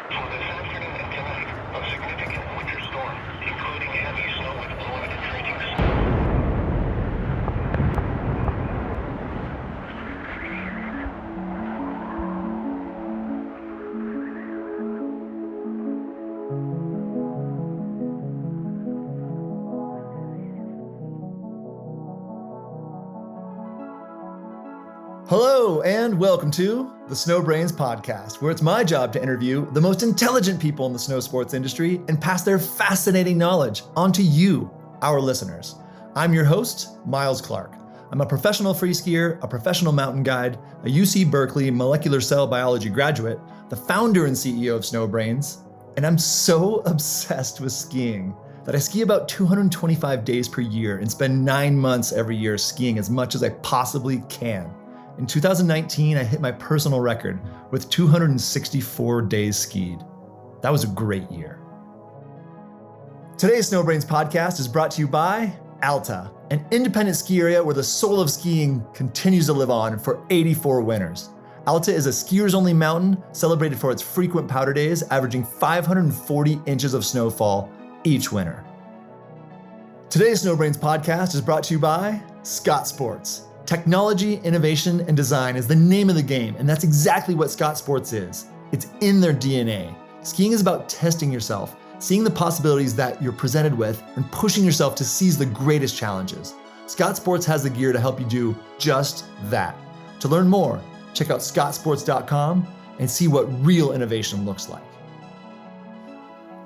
For this afternoon and tonight, a significant winter storm, including heavy snow with limited trainings. Hello, and welcome to the Snow Brains podcast, where it's my job to interview the most intelligent people in the snow sports industry and pass their fascinating knowledge on to you, our listeners. I'm your host, Miles Clark. I'm a professional free skier, a professional mountain guide, a UC Berkeley molecular cell biology graduate, the founder and CEO of Snow Brains, and I'm so obsessed with skiing that I ski about 225 days per year and spend 9 months every year skiing as much as I possibly can. In 2019, I hit my personal record with 264 days skied. That was a great year. Today's Snow Brains podcast is brought to you by Alta, an independent ski area where the soul of skiing continues to live on for 84 winters. Alta is a skiers-only mountain celebrated for its frequent powder days, averaging 540 inches of snowfall each winter. Today's Snow Brains podcast is brought to you by Scott Sports. Technology, innovation, and design is the name of the game, and that's exactly what Scott Sports is. It's in their DNA. Skiing is about testing yourself, seeing the possibilities that you're presented with, and pushing yourself to seize the greatest challenges. Scott Sports has the gear to help you do just that. To learn more, check out scottsports.com and see what real innovation looks like.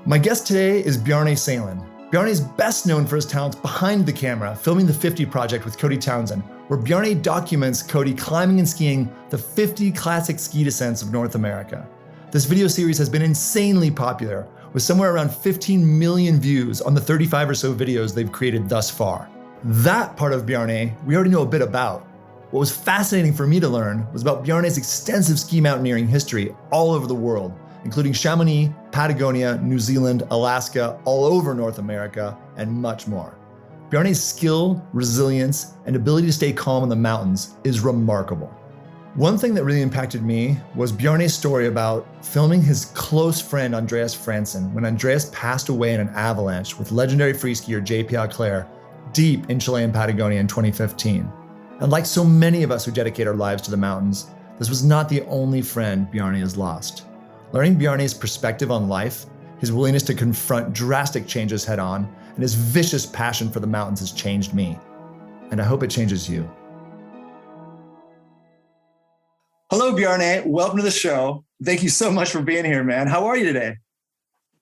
My guest today is Bjarne Salen. Bjarne is best known for his talents behind the camera, filming the 50 project with Cody Townsend, where Bjarne documents Cody climbing and skiing the 50 classic ski descents of North America. This video series has been insanely popular, with somewhere around 15 million views on the 35 or so videos they've created thus far. That part of Bjarne we already know a bit about. What was fascinating for me to learn was about Bjarne's extensive ski mountaineering history all over the world, including Chamonix, Patagonia, New Zealand, Alaska, all over North America, and much more. Bjarne's skill, resilience, and ability to stay calm in the mountains is remarkable. One thing that really impacted me was Bjarne's story about filming his close friend Andreas Franson when Andreas passed away in an avalanche with legendary free skier JP Auclair deep in Chilean Patagonia in 2015. And like so many of us who dedicate our lives to the mountains, this was not the only friend Bjarne has lost. Learning Bjarne's perspective on life, his willingness to confront drastic changes head on, and his vicious passion for the mountains has changed me. And I hope it changes you. Hello, Bjarne. Welcome to the show. Thank you so much for being here, man. How are you today?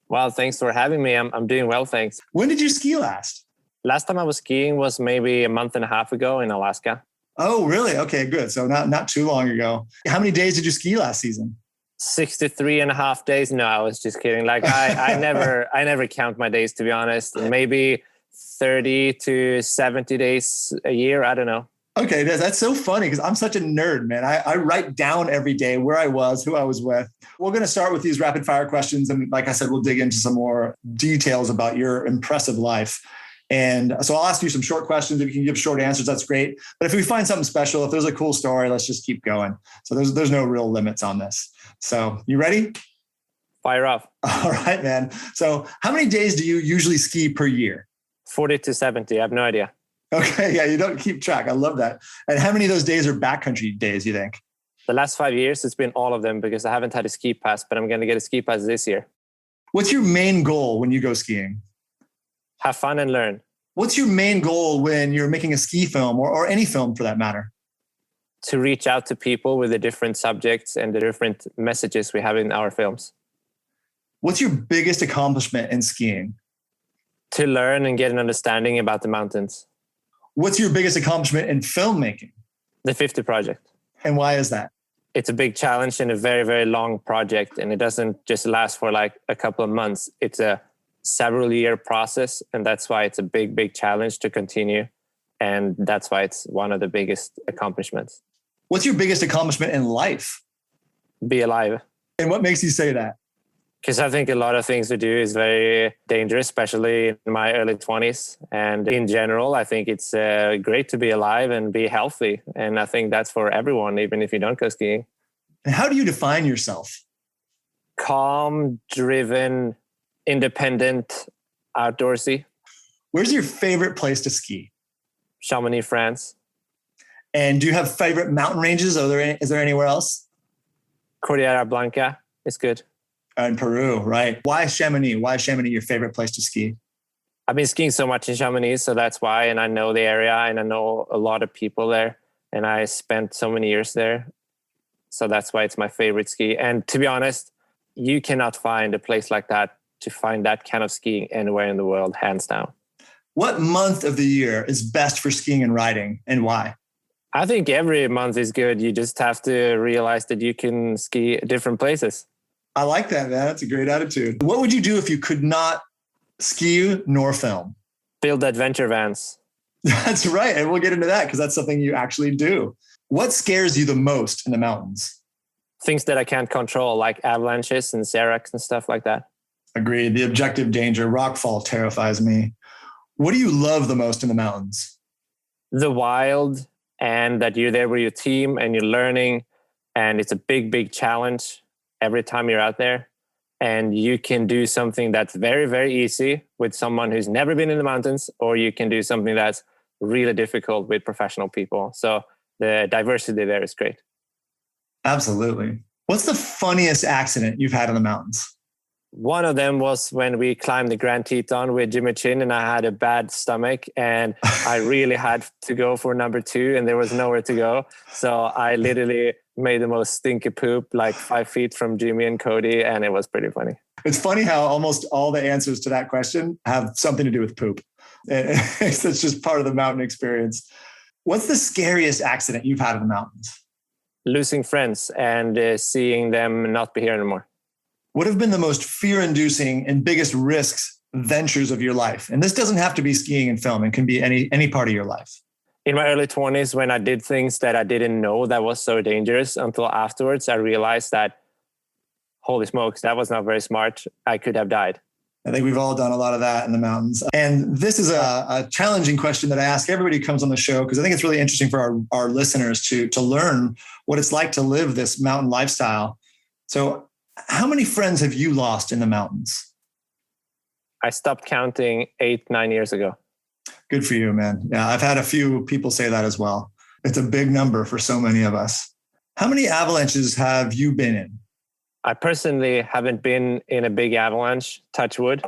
Well, thanks for having me. I'm doing well, thanks. When did you ski last? Last time I was skiing was maybe a month and a half ago in Alaska. Oh, really? Okay, good. So not too long ago. How many days did you ski last season? 63 and a half days. No, I was just kidding. Like I never count my days, to be honest. Maybe 30 to 70 days a year. I don't know. Okay. That's so funny because I'm such a nerd, man. I write down every day where I was, who I was with. We're going to start with these rapid fire questions. And like I said, we'll dig into some more details about your impressive life. And so I'll ask you some short questions. If you can give short answers, that's great. But if we find something special, if there's a cool story, let's just keep going. So there's no real limits on this. So you ready? Fire off. All right, man. So how many days do you usually ski per year? 40 to 70. I have no idea. Okay. Yeah. You don't keep track. I love that. And how many of those days are backcountry days, you think? The last 5 years, it's been all of them because I haven't had a ski pass, but I'm going to get a ski pass this year. What's your main goal when you go skiing? Have fun and learn. What's your main goal when you're making a ski film or any film for that matter? To reach out to people with the different subjects and the different messages we have in our films. What's your biggest accomplishment in skiing? To learn and get an understanding about the mountains. What's your biggest accomplishment in filmmaking? The 50 project. And why is that? It's a big challenge and a very, very long project. And it doesn't just last for like a couple of months. It's a several year process. And that's why it's a big, big challenge to continue. And that's why it's one of the biggest accomplishments. What's your biggest accomplishment in life? Be alive. And what makes you say that? Because I think a lot of things we do is very dangerous, especially in my early 20s. And in general, I think it's great to be alive and be healthy. And I think that's for everyone, even if you don't go skiing. And how do you define yourself? calm, driven, independent, outdoorsy. Where's your favorite place to ski? Chamonix, France. And do you have favorite mountain ranges? Is there anywhere else? Cordillera Blanca is good. In Peru, right? Why Chamonix? Why is Chamonix your favorite place to ski? I've been skiing so much in Chamonix, so that's why. And I know the area and I know a lot of people there. And I spent so many years there. So that's why it's my favorite ski. And to be honest, you cannot find a place like that to find that kind of skiing anywhere in the world, hands down. What month of the year is best for skiing and riding, and why? I think every month is good. You just have to realize that you can ski at different places. I like that, man. That's a great attitude. What would you do if you could not ski nor film? Build adventure vans. That's right. And we'll get into that because that's something you actually do. What scares you the most in the mountains? Things that I can't control, like avalanches and seracs and stuff like that. Agreed. The objective danger, rockfall terrifies me. What do you love the most in the mountains? The wild, and that you're there with your team and you're learning. And it's a big, big challenge every time you're out there. And you can do something that's very, very easy with someone who's never been in the mountains, or you can do something that's really difficult with professional people. So the diversity there is great. Absolutely. What's the funniest accident you've had in the mountains? One of them was when we climbed the Grand Teton with Jimmy Chin, and I had a bad stomach and I really had to go for number 2 and there was nowhere to go. So I literally made the most stinky poop like 5 feet from Jimmy and Cody, and it was pretty funny. It's funny how almost all the answers to that question have something to do with poop. It's just part of the mountain experience. What's the scariest accident you've had in the mountains? Losing friends and seeing them not be here anymore. What have been the most fear-inducing and biggest risks ventures of your life? And this doesn't have to be skiing and film. It can be any part of your life. In my early 20s, when I did things that I didn't know that was so dangerous, until afterwards I realized that, holy smokes, that was not very smart. I could have died. I think we've all done a lot of that in the mountains. And this is a challenging question that I ask everybody who comes on the show, because I think it's really interesting for our listeners to learn what it's like to live this mountain lifestyle. So how many friends have you lost in the mountains? I stopped counting 8-9 years ago. Good for you, man. Yeah, I've had a few people say that as well. It's a big number for so many of us. How many avalanches have you been in? I personally haven't been in a big avalanche, touch wood.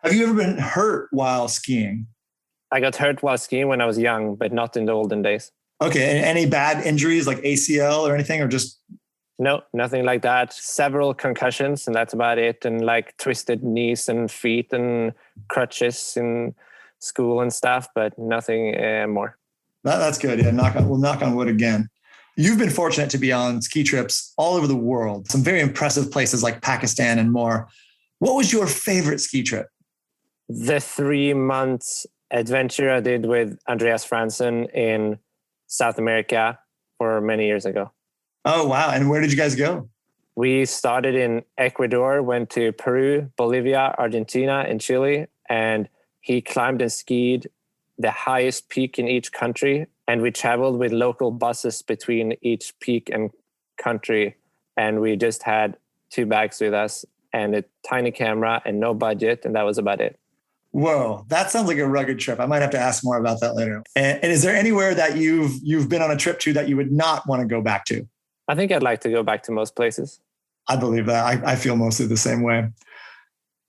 Have you ever been hurt while skiing? I got hurt while skiing when I was young, but not in the olden days. Okay. And any bad injuries like ACL or anything, or just... No, nothing like that. Several concussions, and that's about it. And like twisted knees and feet and crutches in school and stuff, but nothing more. That's good. Yeah, we'll knock on wood again. You've been fortunate to be on ski trips all over the world, some very impressive places like Pakistan and more. What was your favorite ski trip? The 3-month adventure I did with Andreas Franzen in South America for many years ago. Oh, wow. And where did you guys go? We started in Ecuador, went to Peru, Bolivia, Argentina, and Chile. And he climbed and skied the highest peak in each country. And we traveled with local buses between each peak and country. And we just had 2 bags with us and a tiny camera and no budget. And that was about it. Whoa, that sounds like a rugged trip. I might have to ask more about that later. And is there anywhere that you've been on a trip to that you would not want to go back to? I think I'd like to go back to most places. I believe that. I feel mostly the same way.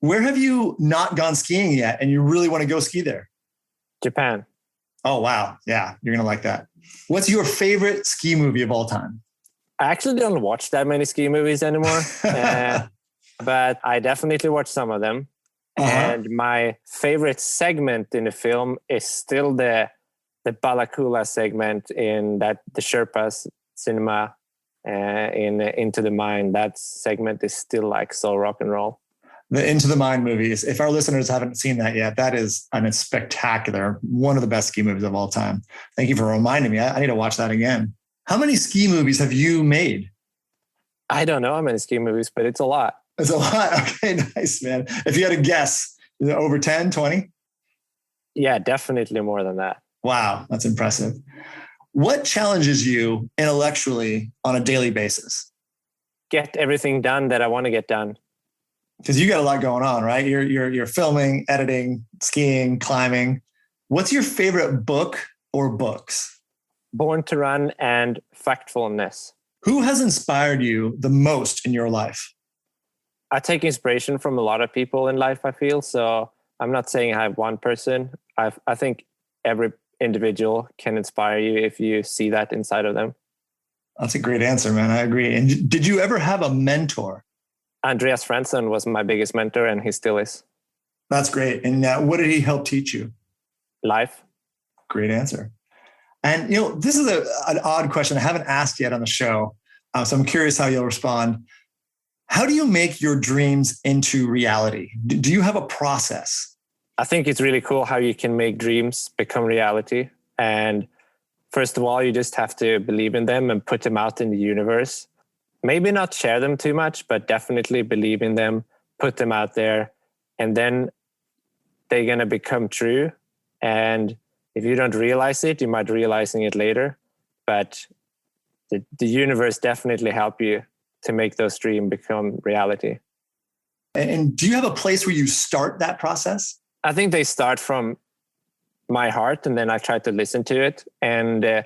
Where have you not gone skiing yet and you really want to go ski there? Japan. Oh, wow. Yeah, you're going to like that. What's your favorite ski movie of all time? I actually don't watch that many ski movies anymore, but I definitely watch some of them. Uh-huh. And my favorite segment in the film is still the Balakula segment in the Sherpas cinema in Into the Mind. That segment is still like so rock and roll. The Into the Mind movies. If our listeners haven't seen that yet, that is spectacular. One of the best ski movies of all time. Thank you for reminding me. I need to watch that again. How many ski movies have you made? I don't know how many ski movies, but it's a lot. It's a lot. Okay, nice, man. If you had to guess, is it over 10, 20? Yeah, definitely more than that. Wow, that's impressive. What challenges you intellectually on a daily basis? get everything done that I want to get done. Because you got a lot going on, right? You're filming, editing, skiing, climbing. What's your favorite book or books? Born to Run and Factfulness. Who has inspired you the most in your life? I take inspiration from a lot of people in life, I feel. So I'm not saying I have one person. I think every individual can inspire you if you see that inside of them. That's a great answer, man. I agree. And did you ever have a mentor? Andreas Fransson was my biggest mentor, and he still is. That's great. And what did he help teach you? Life. Great answer. And, this is an odd question I haven't asked yet on the show. So I'm curious how you'll respond. How do you make your dreams into reality? Do you have a process? I think it's really cool how you can make dreams become reality. And first of all, you just have to believe in them and put them out in the universe. Maybe not share them too much, but definitely believe in them, put them out there, and then they're going to become true. And if you don't realize it, you might realizing it later. But the universe definitely help you to make those dreams become reality. And do you have a place where you start that process? I think they start from my heart, and then I try to listen to it. And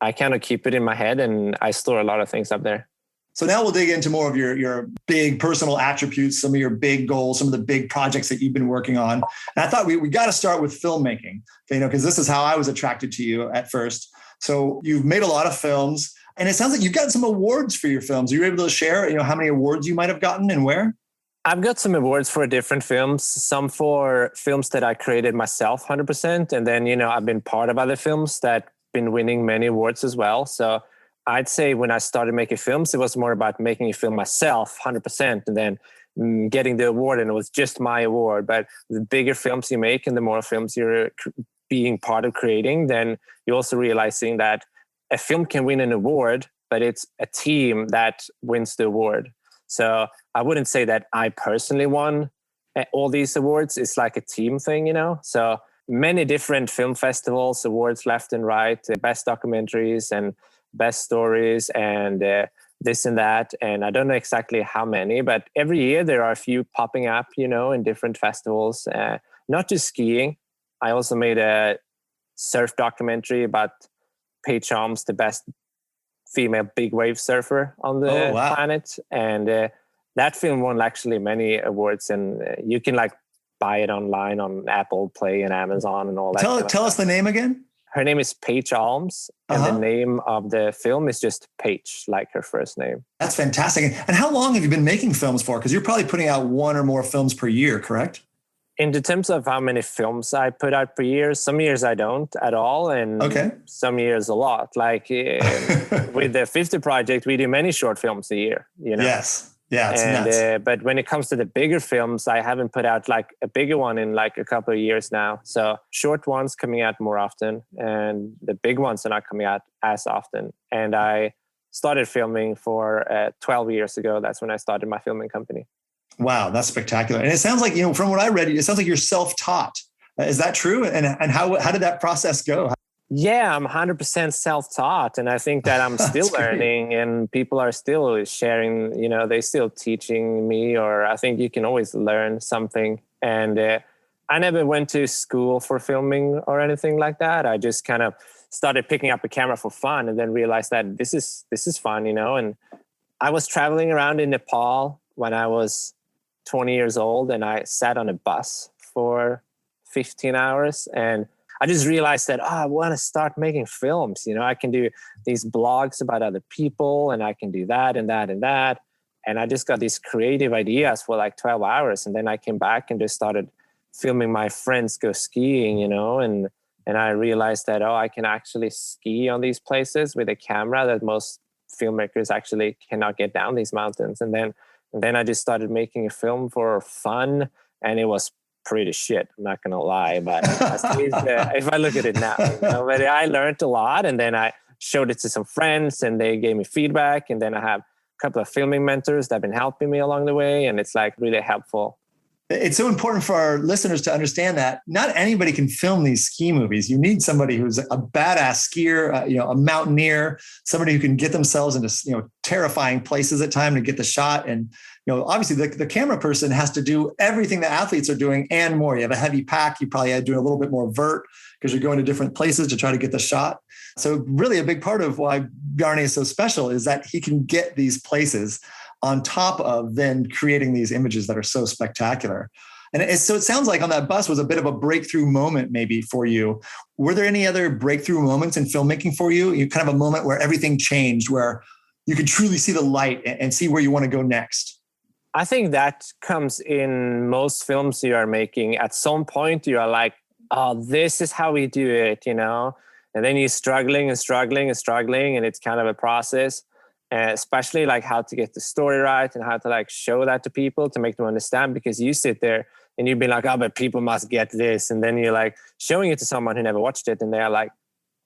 I kind of keep it in my head, and I store a lot of things up there. So now we'll dig into more of your big personal attributes, some of your big goals, some of the big projects that you've been working on. And I thought we got to start with filmmaking, because this is how I was attracted to you at first. So you've made a lot of films, and it sounds like you've gotten some awards for your films. Are you able to share, how many awards you might have gotten and where? I've got some awards for different films, some for films that I created myself 100%. And then, I've been part of other films that been winning many awards as well. So I'd say when I started making films, it was more about making a film myself 100% and then getting the award, and it was just my award. But the bigger films you make and the more films you're being part of creating, then you're also realizing that a film can win an award, but it's a team that wins the award. So I wouldn't say that I personally won all these awards. It's like a team thing, So many different film festivals, awards left and right, best documentaries and best stories and this and that. And I don't know exactly how many, but every year there are a few popping up, in different festivals, not just skiing. I also made a surf documentary about Paige Alms, the best female big wave surfer on the planet. And that film won actually many awards, and you can buy it online on Apple Play and Amazon and all that. Tell us the name again. Her name is Paige Alms, and the name of the film is just Paige, like her first name. That's fantastic. And how long have you been making films for? Because you're probably putting out one or more films per year, correct? In the terms of how many films I put out per year, some years I don't at all, and some years a lot. Like with the 50 project, we do many short films a year. Yes. Yeah, it's nuts. But when it comes to the bigger films, I haven't put out a bigger one in a couple of years now. So short ones coming out more often, and the big ones are not coming out as often. And I started filming for 12 years ago. That's when I started my filming company. Wow, that's spectacular. And it sounds like, from what I read, it sounds like you're self-taught. Is that true? And how did that process go? Yeah, I'm 100% self-taught, and I think that I'm still learning, and people are still sharing, they're still teaching me, or I think you can always learn something. And I never went to school for filming or anything like that. I just kind of started picking up a camera for fun, and then realized that this is fun, And I was traveling around in Nepal when I was 20 years old, and I sat on a bus for 15 hours, and I just realized that, I want to start making films. I can do these blogs about other people, and I can do that and that and that. And I just got these creative ideas for 12 hours. And then I came back and just started filming my friends go skiing, and I realized that, I can actually ski on these places with a camera that most filmmakers actually cannot get down these mountains. And then I just started making a film for fun, and it was pretty shit, I'm not gonna lie, but if I look at it now, but I learned a lot, and then I showed it to some friends, and they gave me feedback, and then I have a couple of filming mentors that have been helping me along the way, and it's really helpful. It's so important for our listeners to understand that not anybody can film these ski movies. You need somebody who's a badass skier, a mountaineer, somebody who can get themselves into, terrifying places at time to get the shot. And, obviously the camera person has to do everything the athletes are doing and more. You have a heavy pack. You probably had to do a little bit more vert because you're going to different places to try to get the shot. So really a big part of why Bjarne is so special is that he can get these places on top of then creating these images that are so spectacular. And so it sounds like on that bus was a bit of a breakthrough moment maybe for you. Were there any other breakthrough moments in filmmaking for you? You kind of a moment where everything changed, where you could truly see the light and see where you want to go next? I think that comes in most films you are making. At some point you are like, oh, this is how we do it, and then you're struggling, and it's kind of a process. Especially like how to get the story right and how to like show that to people to make them understand, because you sit there and you've been like, oh, but people must get this. And then you're like showing it to someone who never watched it and they're like,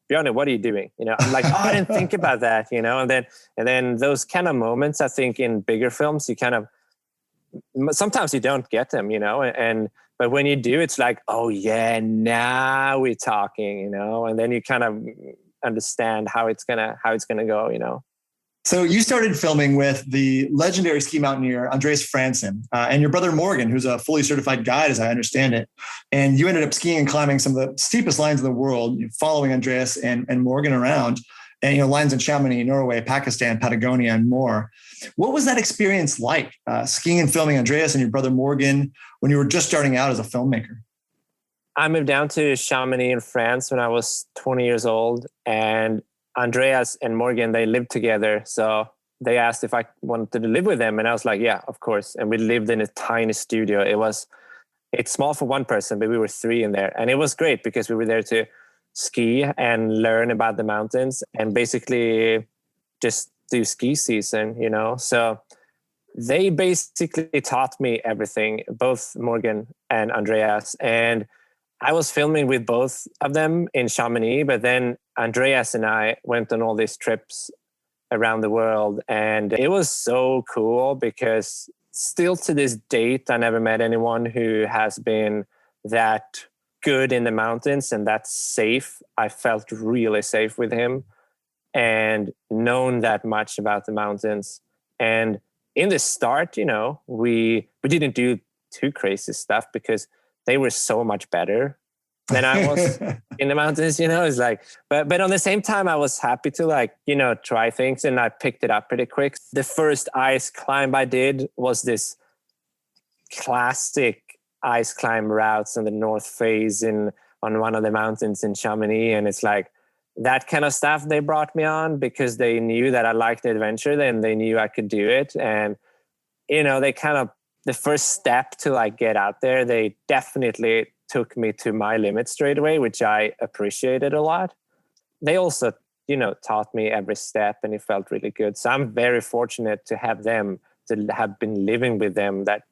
Bjarne, what are you doing? I'm like, oh, I didn't think about that, and then those kind of moments, I think in bigger films, you kind of, sometimes you don't get them, but when you do, it's like, oh yeah, now we're talking, and then you kind of understand how it's gonna go. So you started filming with the legendary ski mountaineer, Andreas Franzen, and your brother Morgan, who's a fully certified guide, as I understand it. And you ended up skiing and climbing some of the steepest lines in the world, following Andreas and Morgan around, and lines in Chamonix, Norway, Pakistan, Patagonia, and more. What was that experience like, skiing and filming Andreas and your brother Morgan when you were just starting out as a filmmaker? I moved down to Chamonix in France when I was 20 years old, and Andreas and Morgan, they lived together. So they asked if I wanted to live with them. And I was like, yeah, of course. And we lived in a tiny studio. It's small for one person, but we were three in there. And it was great because we were there to ski and learn about the mountains and basically just do ski season, So they basically taught me everything, both Morgan and Andreas. And I was filming with both of them in Chamonix, but then Andreas and I went on all these trips around the world. And it was so cool because still to this date, I never met anyone who has been that good in the mountains and that safe. I felt really safe with him and known that much about the mountains. And in the start, we didn't do too crazy stuff because they were so much better than I was in the mountains, it's like, but on the same time, I was happy to try things, and I picked it up pretty quick. The first ice climb I did was this classic ice climb routes on the North Face on one of the mountains in Chamonix. And it's like that kind of stuff they brought me on because they knew that I liked the adventure, then they knew I could do it. And, they kind of, the first step to get out there, they definitely took me to my limit straight away, which I appreciated a lot. They also, taught me every step, and it felt really good. So I'm very fortunate to have them, to have been living with them that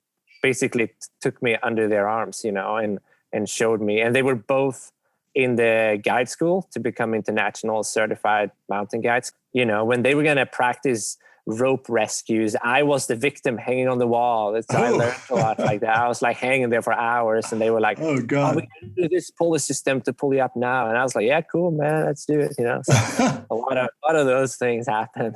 basically took me under their arms, and showed me. And they were both in the guide school to become international certified mountain guides. When they were going to practice rope rescues, I was the victim hanging on the wall. I learned a lot like that. I was hanging there for hours, and they were like, oh God, we can do this pulley system to pull you up now. And I was like, yeah, cool, man, let's do it. So a lot of those things happen.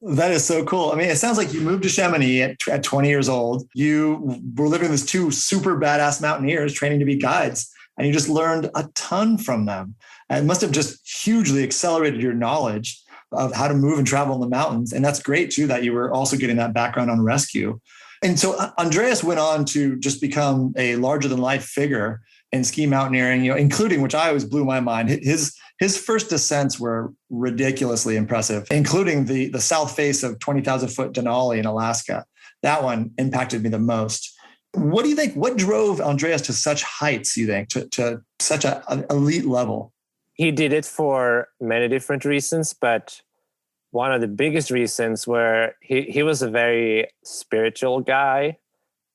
That is so cool. I mean, it sounds like you moved to Chamonix at 20 years old. You were living with two super badass mountaineers training to be guides, and you just learned a ton from them. And it must have just hugely accelerated your knowledge of how to move and travel in the mountains. And that's great too, that you were also getting that background on rescue. And so Andreas went on to just become a larger than life figure in ski mountaineering, including, which I always blew my mind. His first descents were ridiculously impressive, including the south face of 20,000 foot Denali in Alaska. That one impacted me the most. What do you think? What drove Andreas to such heights, you think, to such an elite level? He did it for many different reasons, but one of the biggest reasons were he was a very spiritual guy,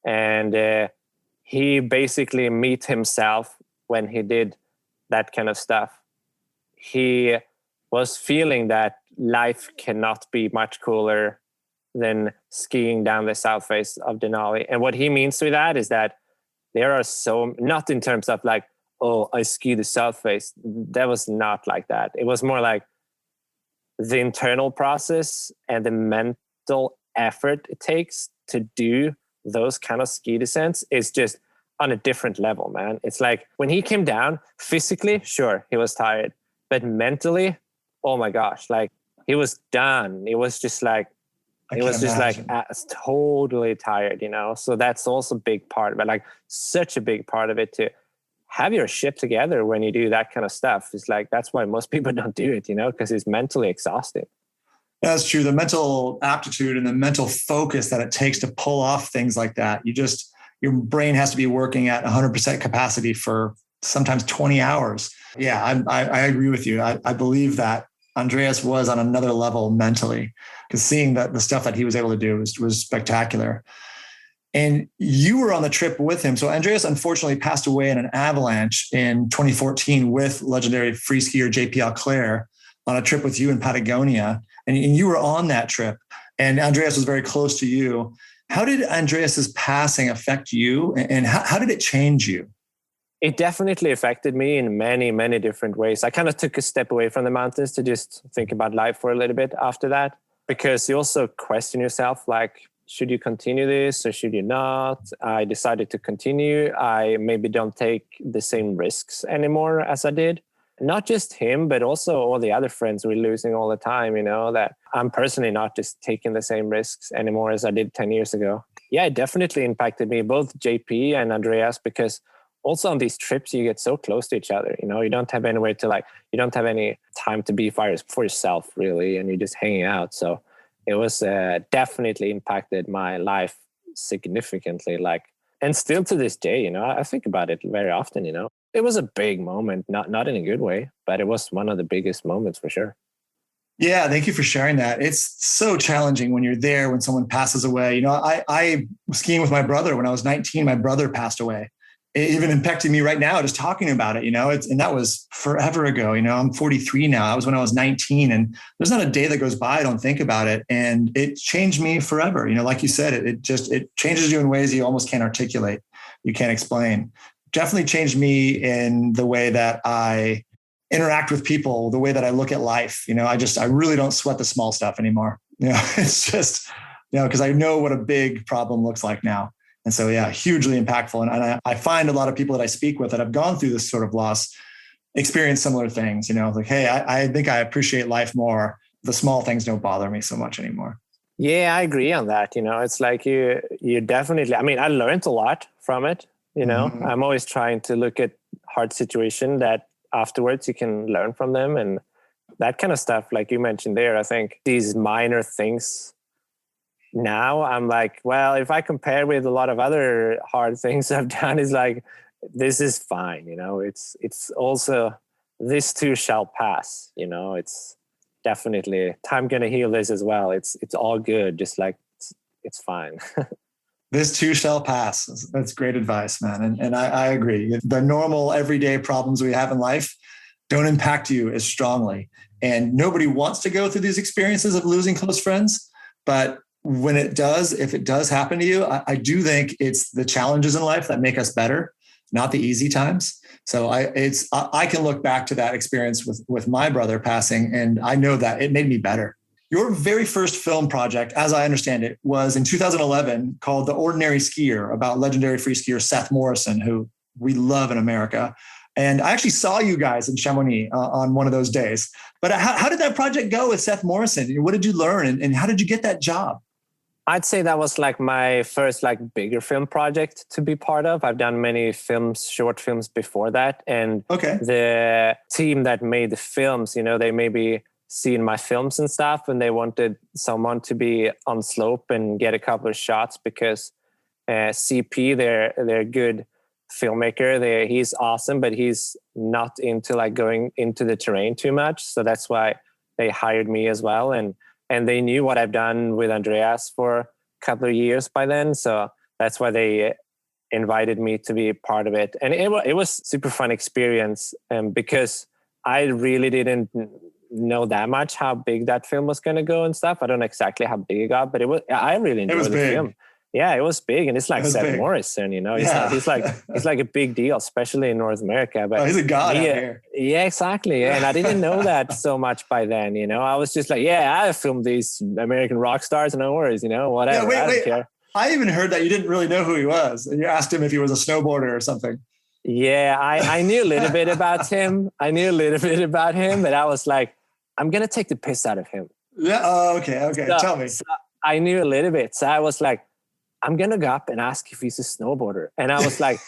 and he basically met himself when he did that kind of stuff. He was feeling that life cannot be much cooler than skiing down the south face of Denali. And what he means with that is that there are so, not in terms of like, oh, I ski the south face. That was not like that. It was more like the internal process and the mental effort it takes to do those kind of ski descents is just on a different level, man. It's like when he came down physically, sure, he was tired, but mentally, oh my gosh, like he was done. It was just like, totally tired, you know? So that's also a big part, but like such a big part of it to have your shit together when you do that kind of stuff. It's like, that's why most people don't do it, you know, because it's mentally exhausting. That's true. The mental aptitude and the mental focus that it takes to pull off things like that. Your brain has to be working at 100% capacity for sometimes 20 hours. Yeah, I agree with you. I believe that Andreas was on another level mentally, because seeing that the stuff that he was able to do was spectacular. And you were on the trip with him. So Andreas unfortunately passed away in an avalanche in 2014 with legendary free skier JP Auclair on a trip with you in Patagonia. And you were on that trip, and Andreas was very close to you. How did Andreas's passing affect you, and how did it change you? It definitely affected me in many, many different ways. I kind of took a step away from the mountains to just think about life for a little bit after that, because you also question yourself, like, should you continue this or should you not? I decided to continue. I maybe don't take the same risks anymore as I did. Not just him, but also all the other friends we're losing all the time, you know, that I'm personally not just taking the same risks anymore as I did 10 years ago. Yeah, it definitely impacted me, both JP and Andreas, because also on these trips, you get so close to each other, you know, you don't have anywhere to you don't have any time to be for yourself really, and you're just hanging out. So it was definitely impacted my life significantly, and still to this day, you know, I think about it very often, you know. It was a big moment, not in a good way, but it was one of the biggest moments for sure. Yeah, thank you for sharing that. It's so challenging when you're there, when someone passes away. You know, I was skiing with my brother when I was 19. My brother passed away. It even impacted me right now, just talking about it, you know, and that was forever ago. You know, I'm 43 now. That was when I was 19, and there's not a day that goes by I don't think about it. And it changed me forever. You know, like you said, it changes you in ways you almost can't articulate. You can't explain. Definitely changed me in the way that I interact with people, the way that I look at life. You know, I really don't sweat the small stuff anymore. You know, it's just, you know, because I know what a big problem looks like now. And so, yeah, hugely impactful. And I find a lot of people that I speak with that have gone through this sort of loss experience similar things, you know, like, hey, I think I appreciate life more. The small things don't bother me so much anymore. Yeah, I agree on that. You know, it's like you definitely, I mean, I learned a lot from it. You know, mm-hmm. I'm always trying to look at hard situation that afterwards you can learn from them, and that kind of stuff. Like you mentioned there, I think these minor things now I'm like, well, if I compare with a lot of other hard things I've done, is like, this is fine. You know, it's also, this too shall pass. You know, it's definitely time going to heal this as well. It's all good. Just like, it's fine. This too shall pass. That's great advice, man. And I agree. The normal everyday problems we have in life don't impact you as strongly. And nobody wants to go through these experiences of losing close friends. But when it does, if it does happen to you, I do think it's the challenges in life that make us better, not the easy times. So I can look back to that experience with my brother passing, and I know that it made me better. Your very first film project, as I understand it, was in 2011 called The Ordinary Skier, about legendary free skier Seth Morrison, who we love in America. And I actually saw you guys in Chamonix on one of those days. But how did that project go with Seth Morrison? What did you learn, and how did you get that job? I'd say that was like my first bigger film project to be part of. I've done many short films before that. And the team that made the films, you know, they maybe seen my films and stuff, and they wanted someone to be on slope and get a couple of shots because CP, they're a good filmmaker. He's awesome, but he's not into going into the terrain too much. So that's why they hired me as well. And they knew what I've done with Andreas for a couple of years by then. So that's why they invited me to be part of it. And it was super fun experience because I really didn't know that much how big that film was going to go and stuff. I don't know exactly how big it got, but I really enjoyed the film. Yeah, it was big, and it's like Seth Morrison, you know. He's like a big deal, especially in North America. But he's a god out here. Yeah, exactly. Yeah. And I didn't know that so much by then, you know. I was just like, yeah, I filmed these American rock stars, no worries, you know, whatever. Yeah, I don't care. I even heard that you didn't really know who he was, and you asked him if he was a snowboarder or something. Yeah, I knew a little bit about him. But I was like, I'm gonna take the piss out of him. Yeah. Oh, okay. So, tell me. So I knew a little bit, so I was like, I'm going to go up and ask if he's a snowboarder. And I was like,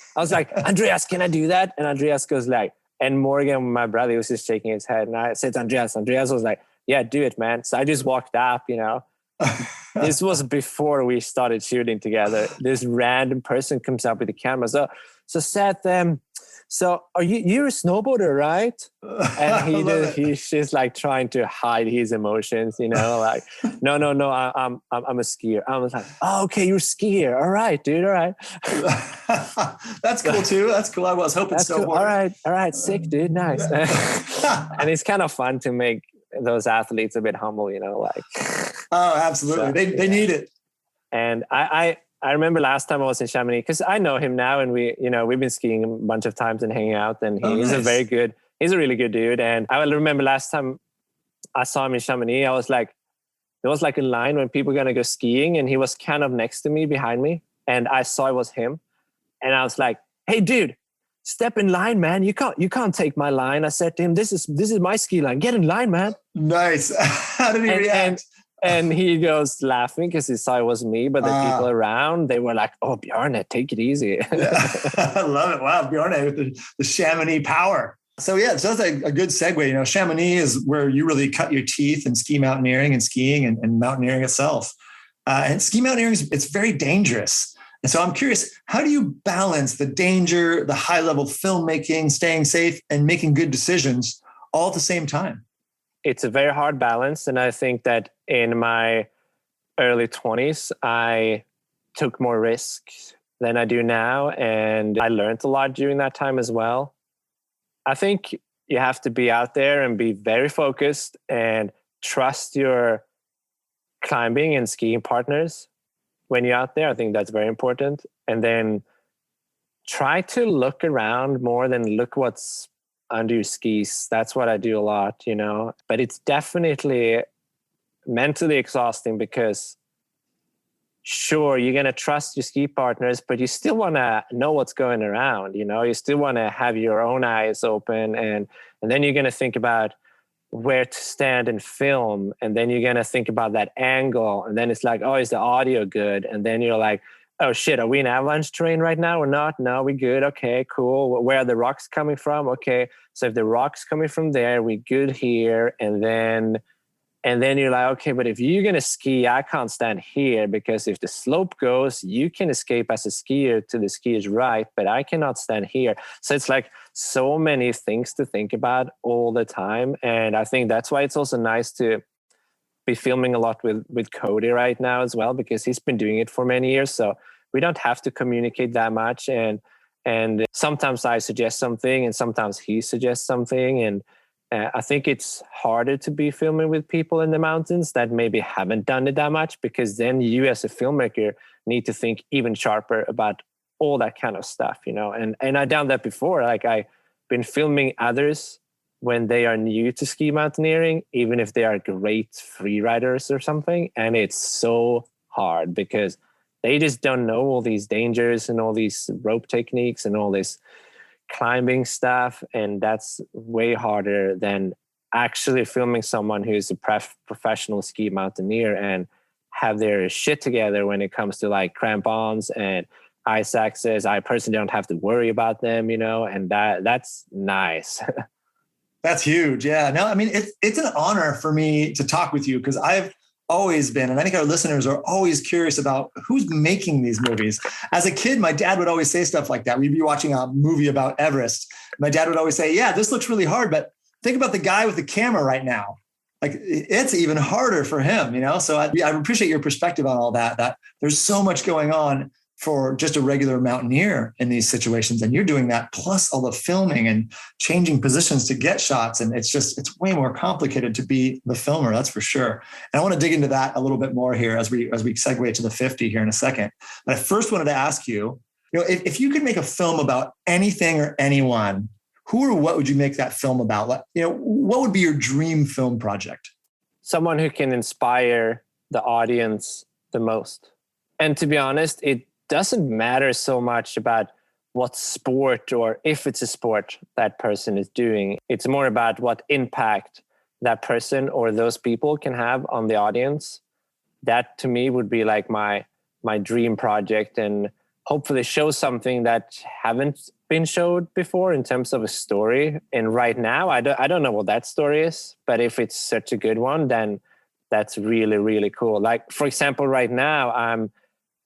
Andreas, can I do that? And Andreas goes like, and Morgan, my brother, was just shaking his head. And I said to Andreas was like, yeah, do it, man. So I just walked up, you know. This was before we started shooting together. This random person comes up with the camera. So Seth, so you're a snowboarder, right? And he's just like trying to hide his emotions, you know, like, no, I'm a skier. I was like, oh, okay, you're a skier. All right, dude. All right. That's cool too. That's cool. I was hoping snowboarder. Cool. All right. Sick, dude. Nice. And it's kind of fun to make those athletes a bit humble, you know, like. Oh, absolutely. So, they need it. And I remember last time I was in Chamonix, because I know him now, and we've been skiing a bunch of times and hanging out, and he's a really good dude. And I remember last time I saw him in Chamonix, there was like a line when people were going to go skiing, and he was kind of next to me, behind me, and I saw it was him. And I was like, hey dude, step in line, man. You can't take my line. I said to him, this is my ski line. Get in line, man. Nice. How did he react? And he goes laughing because he saw it was me, but the people around, they were like, oh, Bjarne, take it easy. I love it. Wow, Bjarne with the Chamonix power. So that's a good segue. You know, Chamonix is where you really cut your teeth in ski mountaineering and skiing and mountaineering itself. And ski mountaineering, it's very dangerous. And so I'm curious, how do you balance the danger, the high-level filmmaking, staying safe, and making good decisions all at the same time? It's a very hard balance. And I think that in my early 20s, I took more risks than I do now. And I learned a lot during that time as well. I think you have to be out there and be very focused and trust your climbing and skiing partners when you're out there. I think that's very important. And then try to look around more than look what's under your skis. That's what I do a lot, you know. But it's definitely mentally exhausting because sure, you're going to trust your ski partners, but you still want to know what's going around, you know. You still want to have your own eyes open, and then you're going to think about where to stand and film, and then you're going to think about that angle, and then it's like, oh, is the audio good? And then you're like, oh shit, are we in avalanche terrain right now or not? No, we good. Okay, cool. Where are the rocks coming from? Okay, so if the rocks coming from there, we good here. And then you're like, okay, but if you're gonna ski, I can't stand here because if the slope goes, you can escape as a skier to the skier's right, but I cannot stand here. So it's like so many things to think about all the time. And I think that's why it's also nice to be filming a lot with Cody right now as well, because he's been doing it for many years. So we don't have to communicate that much. And sometimes I suggest something and sometimes he suggests something. And I think it's harder to be filming with people in the mountains that maybe haven't done it that much, because then you as a filmmaker need to think even sharper about all that kind of stuff, you know. And I've done that before. Like I've been filming others when they are new to ski mountaineering, even if they are great free riders or something. And it's so hard because they just don't know all these dangers and all these rope techniques and all this climbing stuff. And that's way harder than actually filming someone who's a professional ski mountaineer and have their shit together when it comes to like crampons and ice axes. I personally don't have to worry about them, you know, and that's nice. That's huge. Yeah. No, I mean, it's an honor for me to talk with you because I've always been, and I think our listeners are always curious about who's making these movies. As a kid, my dad would always say stuff like that. We'd be watching a movie about Everest. My dad would always say, yeah, this looks really hard, but think about the guy with the camera right now. Like it's even harder for him, you know? So I appreciate your perspective on all that there's so much going on for just a regular mountaineer in these situations. And you're doing that plus all the filming and changing positions to get shots. And it's way more complicated to be the filmer, that's for sure. And I want to dig into that a little bit more here as we segue to the 50 here in a second. But I first wanted to ask you, if you could make a film about anything or anyone, who or what would you make that film about? What would be your dream film project? Someone who can inspire the audience the most. And to be honest, it doesn't matter so much about what sport or if it's a sport that person is doing. It's more about what impact that person or those people can have on the audience. That to me would be like my dream project, and hopefully show something that haven't been showed before in terms of a story. And right now, I don't know what that story is, but if it's such a good one, then that's really, really cool. Like, for example, right now, I'm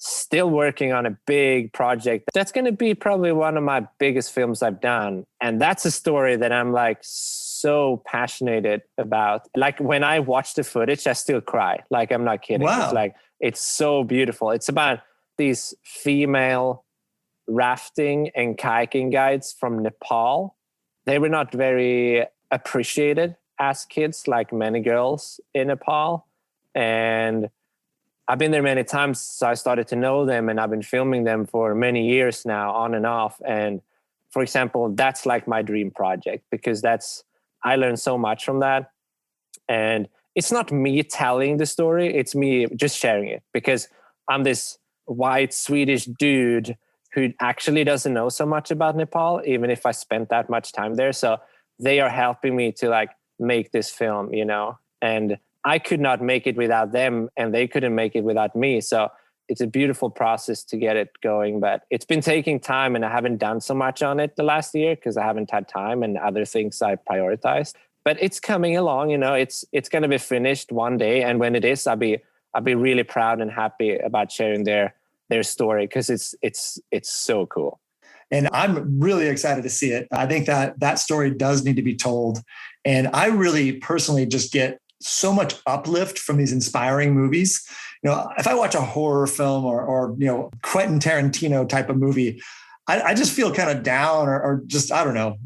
still working on a big project. That's going to be probably one of my biggest films I've done. And that's a story that I'm like so passionate about. Like when I watch the footage, I still cry. Like, I'm not kidding. Wow. It's like, it's so beautiful. It's about these female rafting and kayaking guides from Nepal. They were not very appreciated as kids, like many girls in Nepal. And I've been there many times, so I started to know them, and I've been filming them for many years now, on and off. And for example, that's like my dream project, because I learned so much from that. And it's not me telling the story, it's me just sharing it, because I'm this white Swedish dude who actually doesn't know so much about Nepal, even if I spent that much time there. So they are helping me to like make this film, and I could not make it without them, and they couldn't make it without me. So it's a beautiful process to get it going, but it's been taking time, and I haven't done so much on it the last year because I haven't had time and other things I prioritized. But it's coming along, it's going to be finished one day. And when it is, I'll be really proud and happy about sharing their story, because it's so cool. And I'm really excited to see it. I think that story does need to be told. And I really personally just get so much uplift from these inspiring movies. If I watch a horror film or Quentin Tarantino type of movie, I just feel kind of down or just, I don't know,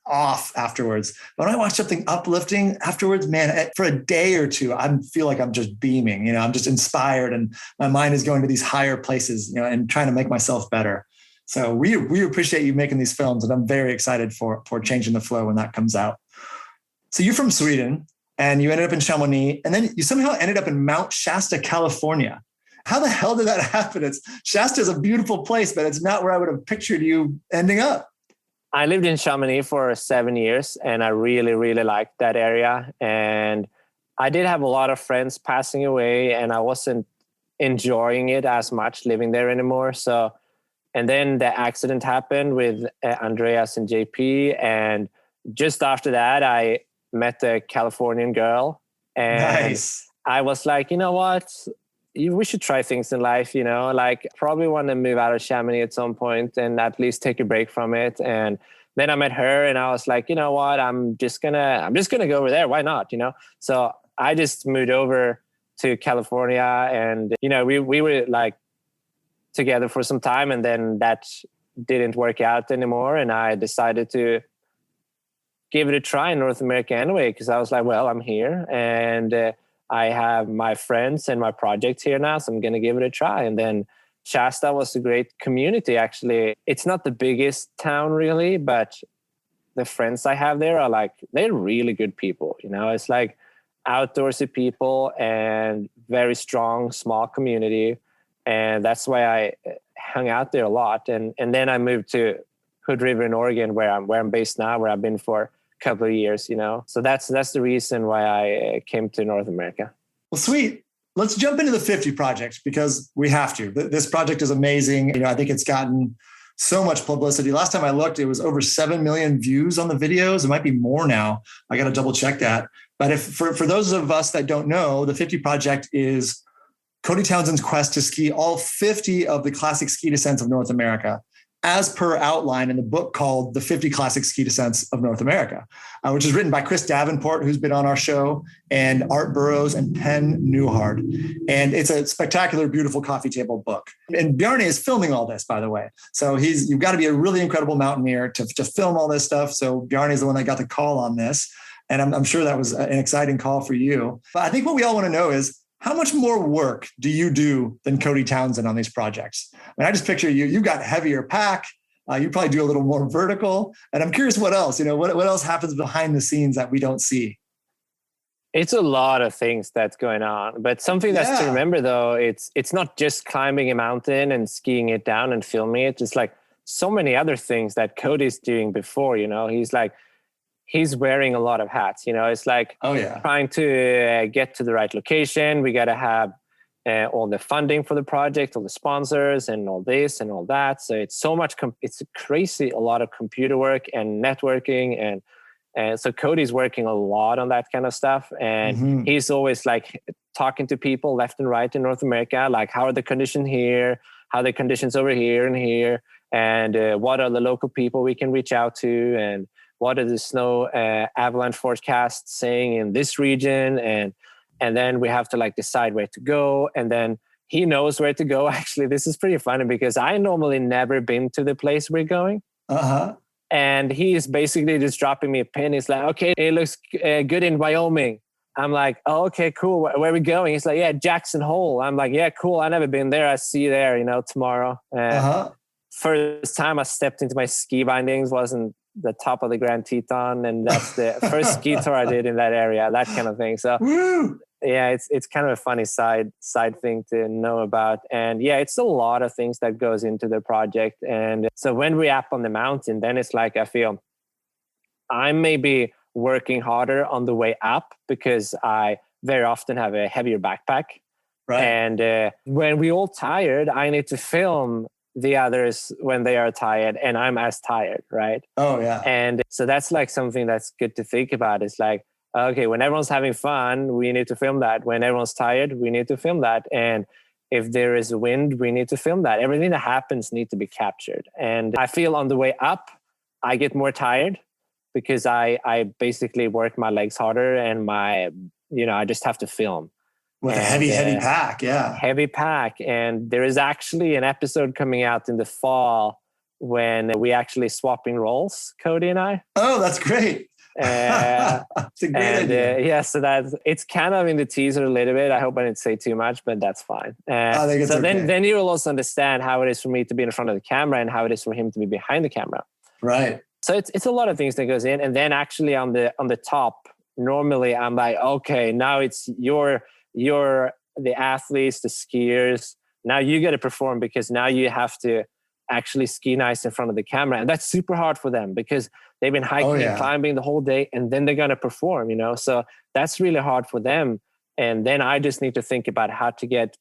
off afterwards. But when I watch something uplifting afterwards, man, for a day or two, I feel like I'm just beaming, I'm just inspired, and my mind is going to these higher places, and trying to make myself better. So we appreciate you making these films, and I'm very excited for Changing the Flow when that comes out. So you're from Sweden, and you ended up in Chamonix, and then you somehow ended up in Mount Shasta, California. How the hell did that happen? Shasta is a beautiful place, but it's not where I would have pictured you ending up. I lived in Chamonix for 7 years, and I really, really liked that area. And I did have a lot of friends passing away, and I wasn't enjoying it as much living there anymore. So, and then the accident happened with Andreas and JP. And just after that, I met a Californian girl, and nice. I was like, you know what? We should try things in life, like probably want to move out of Chamonix at some point and at least take a break from it. And then I met her, and I was like, you know what? I'm just gonna go over there. Why not? So I just moved over to California, and, we were like together for some time, and then that didn't work out anymore. And I decided to give it a try in North America anyway, because I was like, well, I'm here, and I have my friends and my projects here now, so I'm going to give it a try. And then Shasta was a great community, actually. It's not the biggest town, really, but the friends I have there they're really good people. It's like outdoorsy people and very strong, small community. And that's why I hung out there a lot. And then I moved to Hood River in Oregon, where I'm based now, where I've been for couple of years, So that's the reason why I came to North America. Well, sweet. Let's jump into the 50 project, because we have to. This project is amazing. I think it's gotten so much publicity. Last time I looked, it was over 7 million views on the videos. It might be more now. I got to double check that. But if for those of us that don't know, the 50 project is Cody Townsend's quest to ski all 50 of the classic ski descents of North America. as per outline in the book called The 50 Classic Ski Descents of North America, which is written by Chris Davenport, who's been on our show, and Art Burrows and Penn Newhard. And it's a spectacular, beautiful coffee table book. And Bjarne is filming all this, by the way. So you've got to be a really incredible mountaineer to film all this stuff. So Bjarne is the one that got the call on this. And I'm sure that was an exciting call for you. But I think what we all want to know is, how much more work do you do than Cody Townsend on these projects? I mean, I just picture you've got heavier pack. You probably do a little more vertical. And I'm curious what else, what else happens behind the scenes that we don't see? It's a lot of things that's going on. But something that's to remember, though, it's not just climbing a mountain and skiing it down and filming it. It's like so many other things that Cody's doing before, he's wearing a lot of hats. It's like trying to get to the right location. We got to have all the funding for the project, all the sponsors and all this and all that. So it's so much, it's crazy, a lot of computer work and networking. And so Cody's working a lot on that kind of stuff. And he's always like talking to people left and right in North America, like how are the conditions here? How are the conditions over here and here? And what are the local people we can reach out to? And what are the snow avalanche forecasts saying in this region? And then we have to like decide where to go. And then he knows where to go. Actually, this is pretty funny because I normally never been to the place we're going. And he is basically just dropping me a pin. He's like, okay, it looks good in Wyoming. I'm like, oh, okay, cool. Where are we going? He's like, yeah, Jackson Hole. I'm like, yeah, cool. I never been there. I see you there, tomorrow. First time I stepped into my ski bindings wasn't the top of the Grand Teton, and that's the first ski tour I did in that area, that kind of thing. So yeah, it's kind of a funny side thing to know about. And yeah, it's a lot of things that goes into the project. And so when we're up on the mountain, then it's like I feel I'm maybe working harder on the way up because I very often have a heavier backpack. Right. And when we all tired, I need to film the others when they are tired, and I'm as tired, right? Oh yeah. And so that's like something that's good to think about. It's like, okay, when everyone's having fun, we need to film that. When everyone's tired, we need to film that. And if there is wind, we need to film that. Everything that happens needs to be captured. And I feel on the way up, I get more tired because I basically work my legs harder and I just have to film. With a heavy pack, yeah. Heavy pack. And there is actually an episode coming out in the fall when we actually swapping roles, Cody and I. Oh, that's great. It's a great idea. So it's kind of in the teaser a little bit. I hope I didn't say too much, but that's fine. I think it's so okay. then you will also understand how it is for me to be in front of the camera and how it is for him to be behind the camera. Right. So it's a lot of things that goes in. And then actually on the top, normally I'm like, okay, now it's you're the athletes, the skiers. Now you got to perform because now you have to actually ski nice in front of the camera. And that's super hard for them because they've been hiking and climbing the whole day and then they're going to perform, So that's really hard for them. And then I just need to think about how to get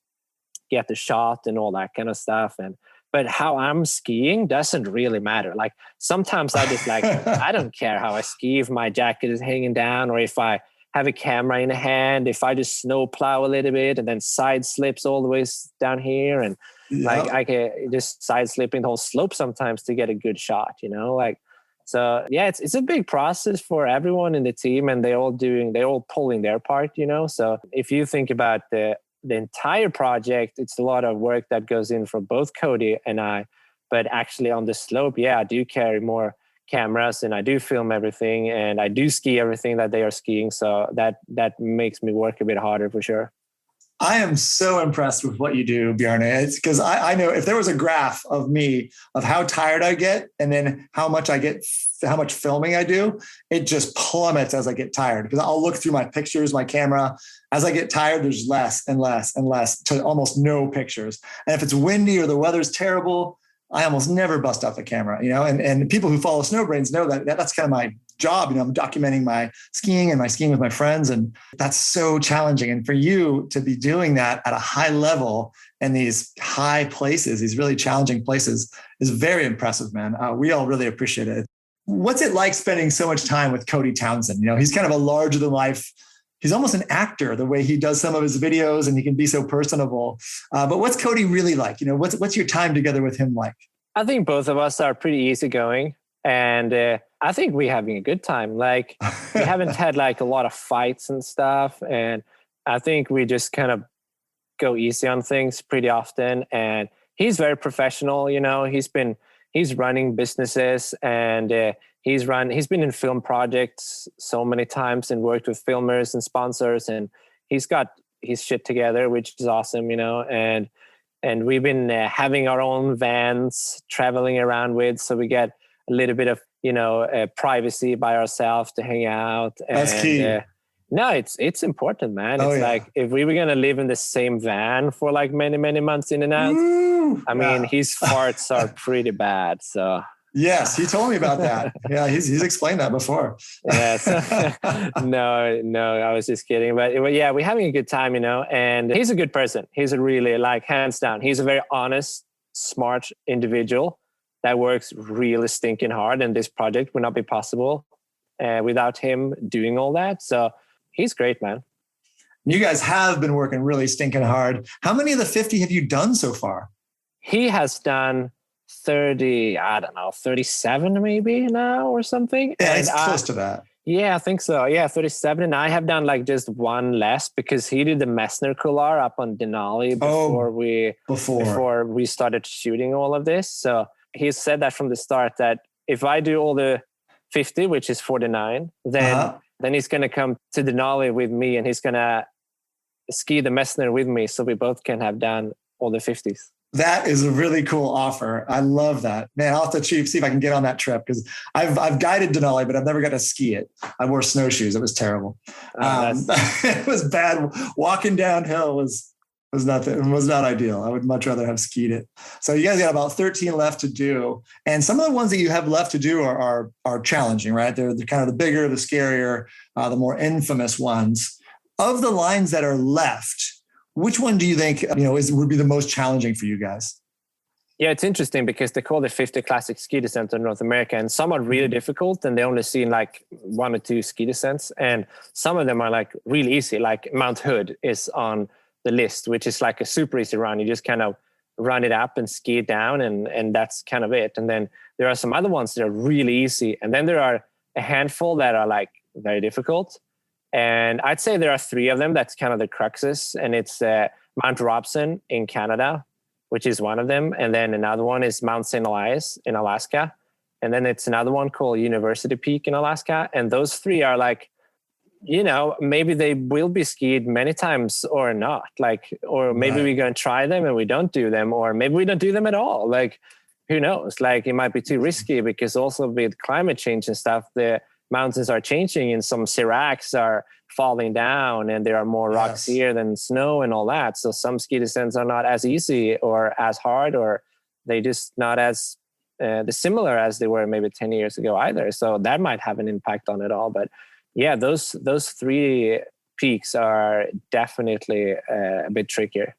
the shot and all that kind of stuff. But how I'm skiing doesn't really matter. Like sometimes I just like, I don't care how I ski, if my jacket is hanging down or if I have a camera in hand, if I just snow plow a little bit and then side slips all the way down here. And like I can just side slipping the whole slope sometimes to get a good shot, So yeah, it's a big process for everyone in the team and they're all pulling their part, So if you think about the entire project, it's a lot of work that goes in for both Cody and I, but actually on the slope, yeah, I do carry more cameras and I do film everything and I do ski everything that they are skiing. So that makes me work a bit harder for sure. I am so impressed with what you do, Bjarne. It's because I know if there was a graph of me of how tired I get and then how much filming I do, it just plummets as I get tired because I'll look through my pictures, my camera. As I get tired, there's less and less and less to almost no pictures. And if it's windy or the weather's terrible, I almost never bust out the camera, and people who follow Snowbrains know that's kind of my job. I'm documenting my skiing and my skiing with my friends. And that's so challenging. And for you to be doing that at a high level in these high places, these really challenging places is very impressive, man. We all really appreciate it. What's it like spending so much time with Cody Townsend? He's kind of a larger than life. He's almost an actor, the way he does some of his videos and he can be so personable. But what's Cody really like? What's your time together with him like? I think both of us are pretty easygoing, and I think we're having a good time. Like we haven't had like a lot of fights and stuff, and I think we just kind of go easy on things pretty often. And he's very professional. He's running businesses, and he's been in film projects so many times and worked with filmers and sponsors, and he's got his shit together, which is awesome. And we've been having our own vans traveling around with, so we get a little bit of privacy by ourselves to hang out. That's key. No, it's important, man. Oh, it's yeah. like if we were gonna live in the same van for like many, many months in and out, I mean, his farts are pretty bad. So yes, he told me about that. Yeah, he's explained that before. yeah. So, no, I was just kidding. But yeah, we're having a good time, and he's a good person. He's a really, like, hands down, he's a very honest, smart individual that works really stinking hard. And this project would not be possible without him doing all that. So he's great, man. You guys have been working really stinking hard. How many of the 50 have you done so far? He has done 30, I don't know, 37 maybe now or something. Yeah, and it's close to that. Yeah, I think so. Yeah, 37. And I have done like just one less because he did the Messner Couloir up on Denali before we started shooting all of this. So he said that from the start that if I do all the 50, which is 49, then he's going to come to Denali with me and he's going to ski the Messner with me. So we both can have done all the 50s. That is a really cool offer. I love that. Man, I'll have to see if I can get on that trip because I've guided Denali, but I've never got to ski it. I wore snowshoes. It was terrible. It was bad. Walking downhill was not ideal. I would much rather have skied it. So you guys got about 13 left to do. And some of the ones that you have left to do are challenging, right? They're kind of the bigger, the scarier, the more infamous ones. Of the lines that are left, which one do you think would be the most challenging for you guys? Yeah, it's interesting because they call it 50 classic ski descent in North America, and some are really difficult and they only see like 1 or 2 ski descents, and some of them are like really easy. Like Mount Hood is on the list, which is like a super easy run. You just kind of run it up and ski it down, and that's kind of it. And then there are some other ones that are really easy, and then there are a handful that are like very difficult. And I'd say there are 3 of them that's kind of the cruxes. And it's Mount Robson in Canada, which is one of them. And then another one is Mount St. Elias in Alaska. And then it's another one called University Peak in Alaska. And those 3 are like, maybe they will be skied many times or not. Like, or maybe we're going to try them and we don't do them, or maybe we don't do them at all. Like, who knows? Like, it might be too risky because also with climate change and stuff, the mountains are changing and some seracs are falling down and there are more rocks here than snow and all that. So some ski descents are not as easy or as hard, or they just not as similar as they were maybe 10 years ago either. So that might have an impact on it all. But yeah, those 3 peaks are definitely a bit trickier.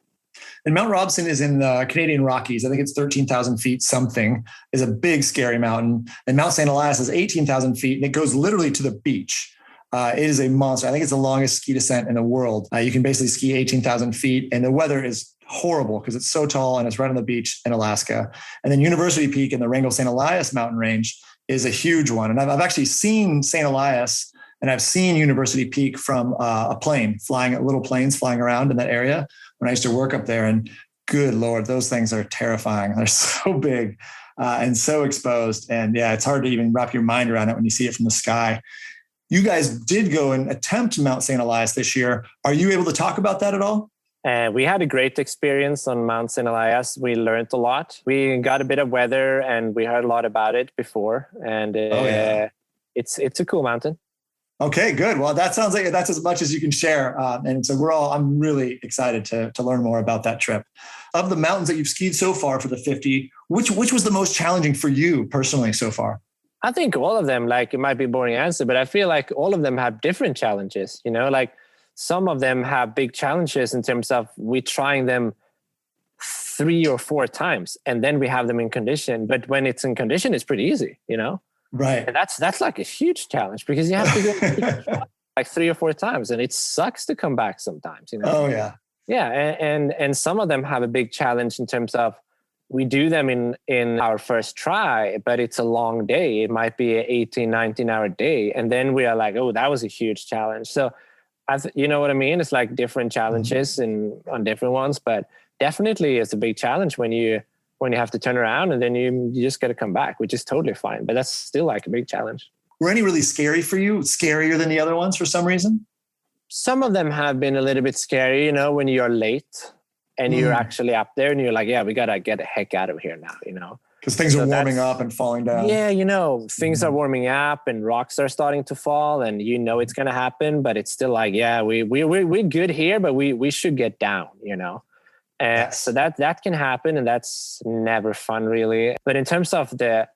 And Mount Robson is in the Canadian Rockies. I think it's 13,000 feet something, is a big, scary mountain. And Mount St. Elias is 18,000 feet, and it goes literally to the beach. It is a monster. I think it's the longest ski descent in the world. You can basically ski 18,000 feet, and the weather is horrible because it's so tall and it's right on the beach in Alaska. And then University Peak in the Wrangell St. Elias mountain range is a huge one. And I've actually seen St. Elias and I've seen University Peak from a plane, little planes flying around in that area when I used to work up there. And good Lord, those things are terrifying. They're so big and so exposed. And yeah, it's hard to even wrap your mind around it when you see it from the sky. You guys did go and attempt Mount St. Elias this year. Are you able to talk about that at all? We had a great experience on Mount St. Elias. We learned a lot. We got a bit of weather and we heard a lot about it before. And it's a cool mountain. Okay, good. Well, that sounds like that's as much as you can share. And so I'm really excited to learn more about that trip. Of the mountains that you've skied so far for the 50, which was the most challenging for you personally so far? I think all of them, like, it might be a boring answer, but I feel like all of them have different challenges, like some of them have big challenges in terms of we trying them 3 or 4 times and then we have them in condition. But when it's in condition, it's pretty easy, Right. And that's like a huge challenge because you have to go like 3 or 4 times and it sucks to come back sometimes, Oh yeah. Yeah. And some of them have a big challenge in terms of we do them in our first try, but it's a long day. It might be an 18, 19-hour day. And then we are like, oh, that was a huge challenge. So, you know what I mean? It's like different challenges on different ones, but definitely it's a big challenge when you have to turn around and then you just got to come back, which is totally fine. But that's still like a big challenge. Were any really scary for you? Scarier than the other ones for some reason? Some of them have been a little bit scary, when you're late and you're actually up there and you're like, yeah, we got to get the heck out of here now, Because things are warming up and falling down. Yeah, things are warming up and rocks are starting to fall and it's going to happen, but it's still like, yeah, we're good here, but we should get down, Yes. So that can happen, and that's never fun really. But in terms of the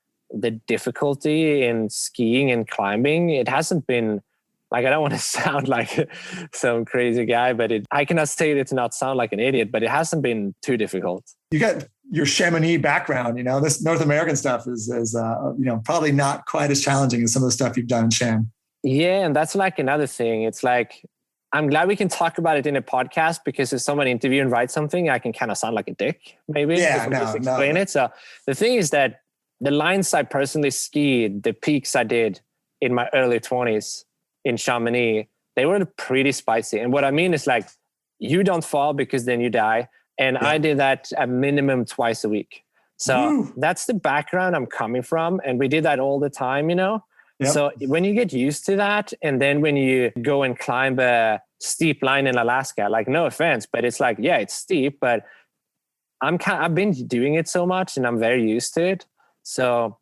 difficulty in skiing and climbing, it hasn't been like, I don't want to sound like some crazy guy, but I cannot say it to not sound like an idiot, but it hasn't been too difficult. You got your Chamonix background, this North American stuff is probably not quite as challenging as some of the stuff you've done in Cham. Yeah. And that's like another thing. It's like, I'm glad we can talk about it in a podcast, because if someone interview and write something, I can kind of sound like a dick, maybe. Yeah, explain it. So the thing is that the lines I personally skied, the peaks I did in my early 20s in Chamonix, they were pretty spicy. And what I mean is like, you don't fall because then you die. And I did that a minimum twice a week. So that's the background I'm coming from. And we did that all the time, Yep. So when you get used to that, and then when you go and climb a steep line in Alaska, like, no offense, but it's like, yeah, it's steep, but I've been doing it so much and I'm very used to it. So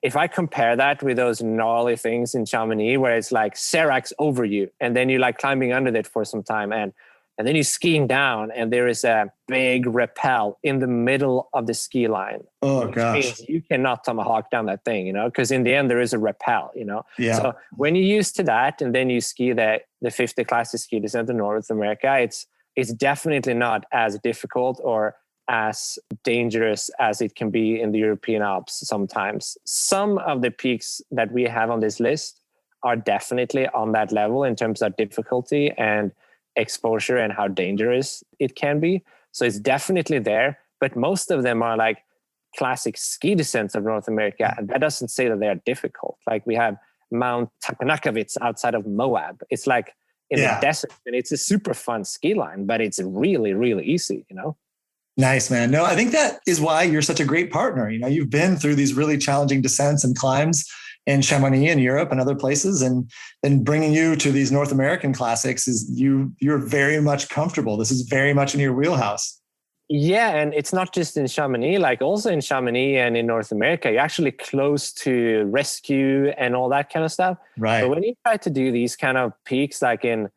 if I compare that with those gnarly things in Chamonix, where it's like seracs over you, and then you're like climbing under it for some time, and then you're skiing down, and there is a big rappel in the middle of the ski line. Oh gosh! You cannot tomahawk down that thing, because in the end there is a rappel, Yeah. So when you're used to that, and then you ski the 50 classic ski descent in North America, it's definitely not as difficult or as dangerous as it can be in the European Alps sometimes. Some of the peaks that we have on this list are definitely on that level in terms of difficulty and exposure and how dangerous it can be. So it's definitely there, but most of them are like classic ski descents of North America. And that doesn't say that they are difficult. Like we have Mount Tapanakavitz outside of Moab. It's like in the desert, and it's a super fun ski line, but it's really, really easy, Nice, man. No, I think that is why you're such a great partner. You've been through these really challenging descents and climbs in Chamonix in Europe and other places, and then bringing you to these North American classics is you're very much comfortable. This is very much in your wheelhouse. Yeah, and it's not just in Chamonix, like also in Chamonix and in North America, you're actually close to rescue and all that kind of stuff. Right. But when you try to do these kind of peaks, like in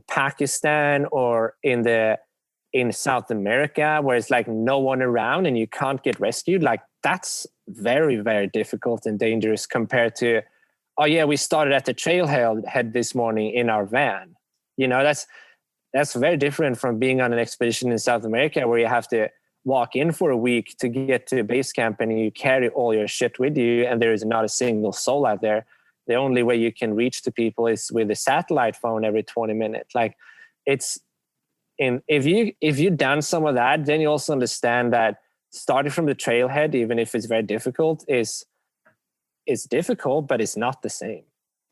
Pakistan or in South America, where it's like no one around and you can't get rescued, like that's very, very difficult and dangerous compared to, oh yeah, we started at the trailhead this morning in our van. That's very different from being on an expedition in South America, where you have to walk in for a week to get to base camp and you carry all your shit with you, and there is not a single soul out there. The only way you can reach the people is with a satellite phone every 20 minutes. Like if you've done some of that, then you also understand that starting from the trailhead, even if it's very difficult, is difficult, but it's not the same.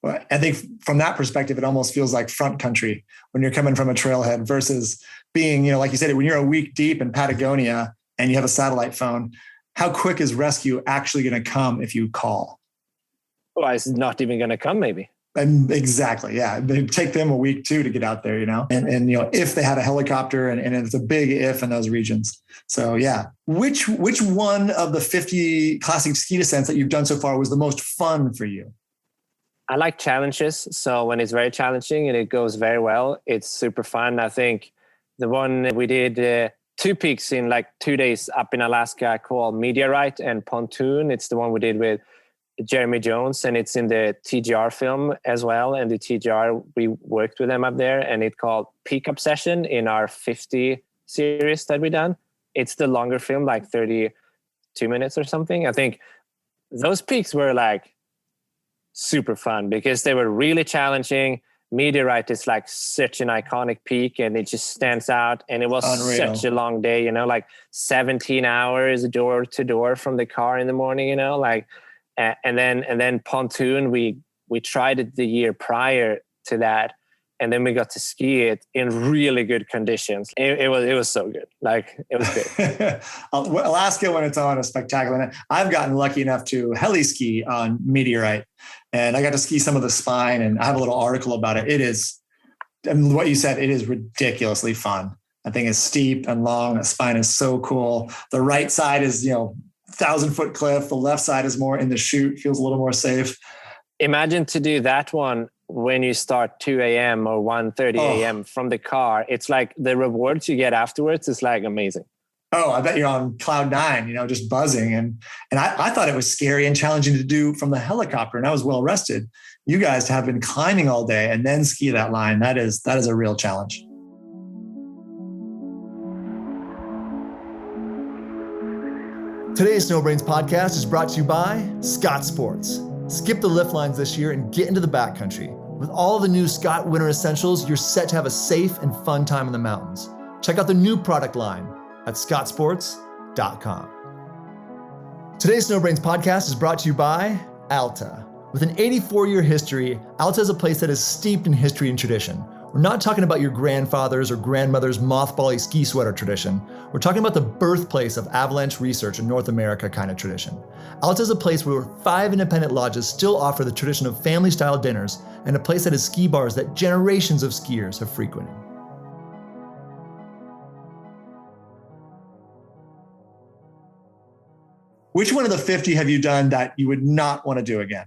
Well, I think from that perspective, it almost feels like front country when you're coming from a trailhead versus being, like you said, when you're a week deep in Patagonia and you have a satellite phone, how quick is rescue actually going to come if you call? Well, it's not even going to come, maybe. And exactly. Yeah. It'd take them a week too to get out there, and if they had a helicopter, and it's a big if in those regions. So yeah. Which one of the 50 classic ski descents that you've done so far was the most fun for you? I like challenges. So when it's very challenging and it goes very well, it's super fun. I think the one we did 2 peaks in like 2 days up in Alaska called Meteorite and Pontoon. It's the one we did with Jeremy Jones, and it's in the TGR film as well. And the TGR, we worked with them up there, and it's called Peak Obsession in our 50 series that we done. It's the longer film, like 32 minutes or something. I think those peaks were like super fun because they were really challenging, Meteorite is like such an iconic peak, and it just stands out. And it was Unreal. such a long day, like 17 hours door to door from the car in the morning, like, and then Pontoon, we tried it the year prior to that. And then we got to ski it in really good conditions. It was so good. Like, it was good. Alaska, when it's on, is spectacular. And I've gotten lucky enough to heli ski on Meteorite, and I got to ski some of the spine, and I have a little article about it. It is, and what you said, it is ridiculously fun. I think it's steep and long. The spine is so cool. The right side is, 1,000-foot cliff. The left side is more in the chute, feels a little more safe. Imagine to do that one when you start 2 a.m. or 1:30 a.m. from the car. It's like the rewards you get afterwards is like amazing. Oh, I bet you're on cloud nine, just buzzing. And I thought it was scary and challenging to do from the helicopter, and I was well rested. You guys have been climbing all day and then ski that line. That is a real challenge. Today's Snowbrains podcast is brought to you by Scott Sports. Skip the lift lines this year and get into the backcountry. With all the new Scott winter essentials, you're set to have a safe and fun time in the mountains. Check out the new product line at scottsports.com. Today's Snowbrains podcast is brought to you by Alta. With an 84-year history, Alta is a place that is steeped in history and tradition. We're not talking about your grandfather's or grandmother's mothbally ski sweater tradition. We're talking about the birthplace of avalanche research in North America kind of tradition. Alta is a place where 5 independent lodges still offer the tradition of family-style dinners, and a place that has ski bars that generations of skiers have frequented. Which one of the 50 have you done that you would not want to do again?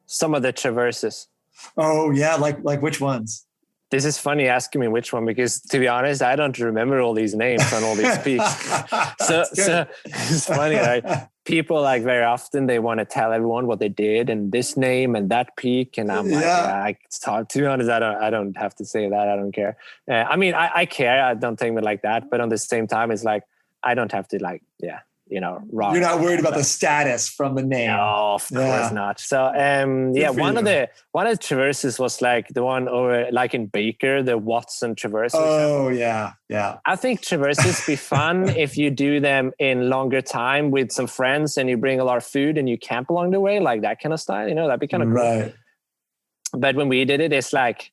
Some of the traverses. Oh yeah, like which ones? This is funny asking me which one, because to be honest, I don't remember all these names on all these peaks. so it's funny, right? People like very often they want to tell everyone what they did and this name and that peak, and I'm like, to be honest, I don't have to say that. I don't care. I care. I don't think of it like that, but on the same time, it's like I don't have to rock. You're not worried about the status from the name. No, of course not. So, one of the traverses was like the one over like in Baker, the Watson Traverse. Oh, yeah. I think traverses be fun if you do them in longer time with some friends and you bring a lot of food and you camp along the way, like that kind of style. That'd be kind of cool. Right. But when we did it, it's like,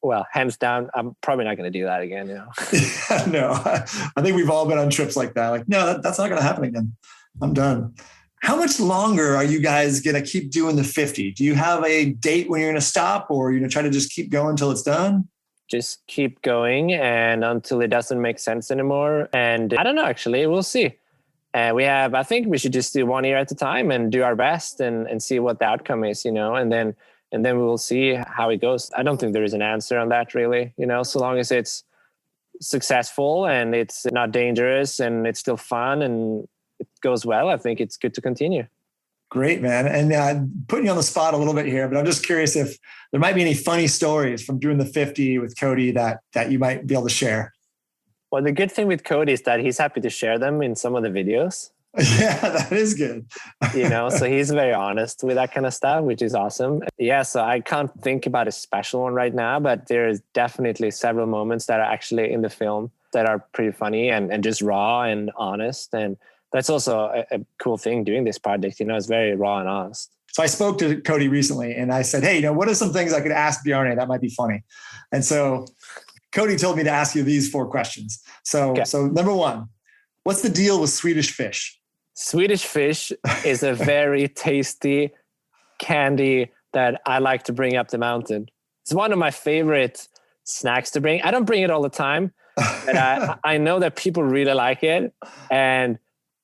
well, hands down, I'm probably not going to do that again. No, I think we've all been on trips like that. Like, no, that's not going to happen again. I'm done. How much longer are you guys going to keep doing the 50? Do you have a date when you're going to stop, or you're going to try to just keep going until it's done? Just keep going and until it doesn't make sense anymore. And I don't know, actually, we'll see. I think we should just do 1 year at a time and do our best and see what the outcome is, and then we will see how it goes. I don't think there is an answer on that, really. So long as it's successful and it's not dangerous and it's still fun and it goes well, I think it's good to continue. Great, man. And putting you on the spot a little bit here, but I'm just curious if there might be any funny stories from doing the 50 with Cody that you might be able to share. Well, the good thing with Cody is that he's happy to share them in some of the videos. Yeah, that is good. So he's very honest with that kind of stuff, which is awesome. Yeah, so I can't think about a special one right now, but there's definitely several moments that are actually in the film that are pretty funny and just raw and honest. And that's also a cool thing doing this project. It's very raw and honest. So I spoke to Cody recently and I said, hey, what are some things I could ask Bjarne that might be funny? And so Cody told me to ask you these 4 questions. So number 1, what's the deal with Swedish fish? Swedish fish is a very tasty candy that I like to bring up the mountain. It's one of my favorite snacks to bring. I don't bring it all the time, but I know that people really like it. And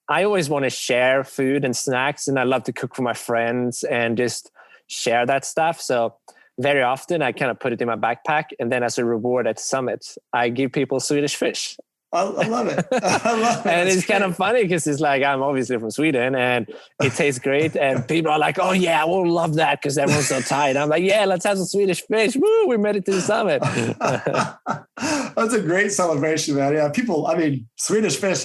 I always want to share food and snacks, and I love to cook for my friends and just share that stuff. So very often I kind of put it in my backpack, and then as a reward at summits, I give people Swedish fish. I love it. I love it. And it's kind of funny because it's like, I'm obviously from Sweden and it tastes great. And people are like, oh yeah, we'll love that because everyone's so tired. I'm like, yeah, let's have some Swedish fish. Woo, we made it to the summit. That's a great celebration, man. Yeah, Swedish fish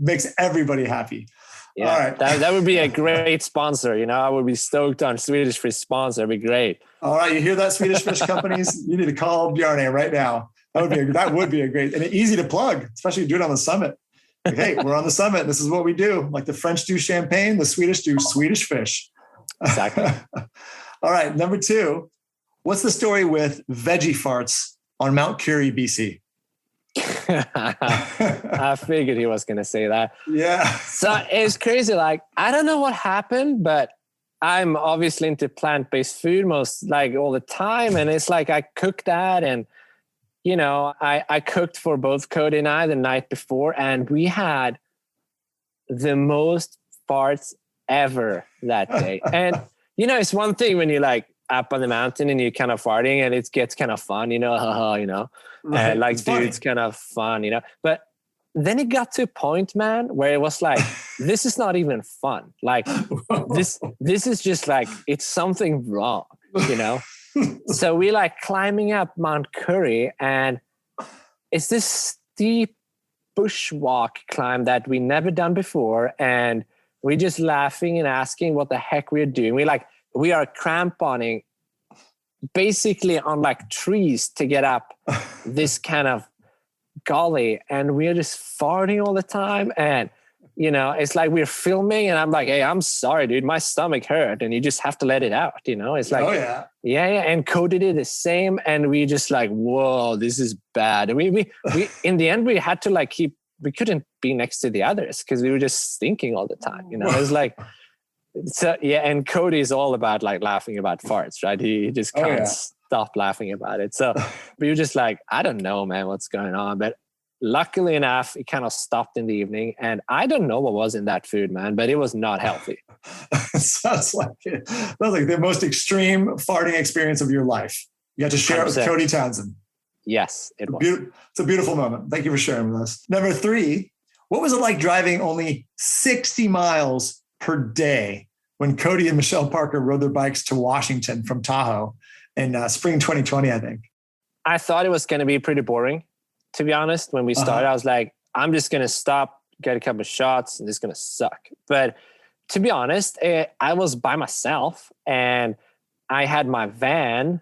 makes everybody happy. Yeah, All right. that would be a great sponsor. You know, I would be stoked on Swedish fish sponsor. It'd be great. All right. You hear that, Swedish fish companies? You need to call Bjarne right now. That would be a great, and easy to plug, especially if you do it on the summit. Like, hey, we're on the summit. This is what we do. Like the French do champagne, the Swedish do Swedish fish. Exactly. All right. Number 2, what's the story with veggie farts on Mount Curie, BC? I figured he was going to say that. Yeah. So it's crazy. Like, I don't know what happened, but I'm obviously into plant-based food most like all the time. And it's like, I cooked that and, you know, I cooked for both Cody and I the night before, and we had the most farts ever that day. And, you know, it's one thing when you're like up on the mountain and you're kind of farting and it gets kind of fun, you know, you know, Right. like, It's dude, funny. it's kind of fun, you know, but then it got to a point, man, where it was like, this is not even fun. Like this is just like, it's something wrong, you know? So we like climbing up Mount Curry, and it's this steep bushwalk climb that we never done before. And we're just laughing and asking what the heck we're doing. We are cramponing basically on like trees to get up this kind of gully, and we're just farting all the time. And you know, it's like we're filming and I'm like, hey, I'm sorry, dude, my stomach hurt, and you just have to let it out, you know? It's like, Oh yeah. yeah. And Cody did the same, and we just like, whoa, this is bad. And we in the end we had to like we couldn't be next to the others because we were just stinking all the time, you know? It's like, so yeah. And Cody is all about like laughing about farts, right? He just can't stop laughing about it. So we were just like, I don't know, man, what's going on. But luckily enough, it kind of stopped in the evening, and I don't know what was in that food, man, but it was not healthy. Sounds like the most extreme farting experience of your life. You got to share it with 100%. Cody Townsend. Yes, it was. It's a beautiful moment. Thank you for sharing with us. Number 3, what was it like driving only 60 miles per day when Cody and Michelle Parker rode their bikes to Washington from Tahoe in spring 2020, I think? I thought it was going to be pretty boring, to be honest. When we started, I was like, I'm just going to stop, get a couple of shots, and it's going to suck. But to be honest, I was by myself, and I had my van,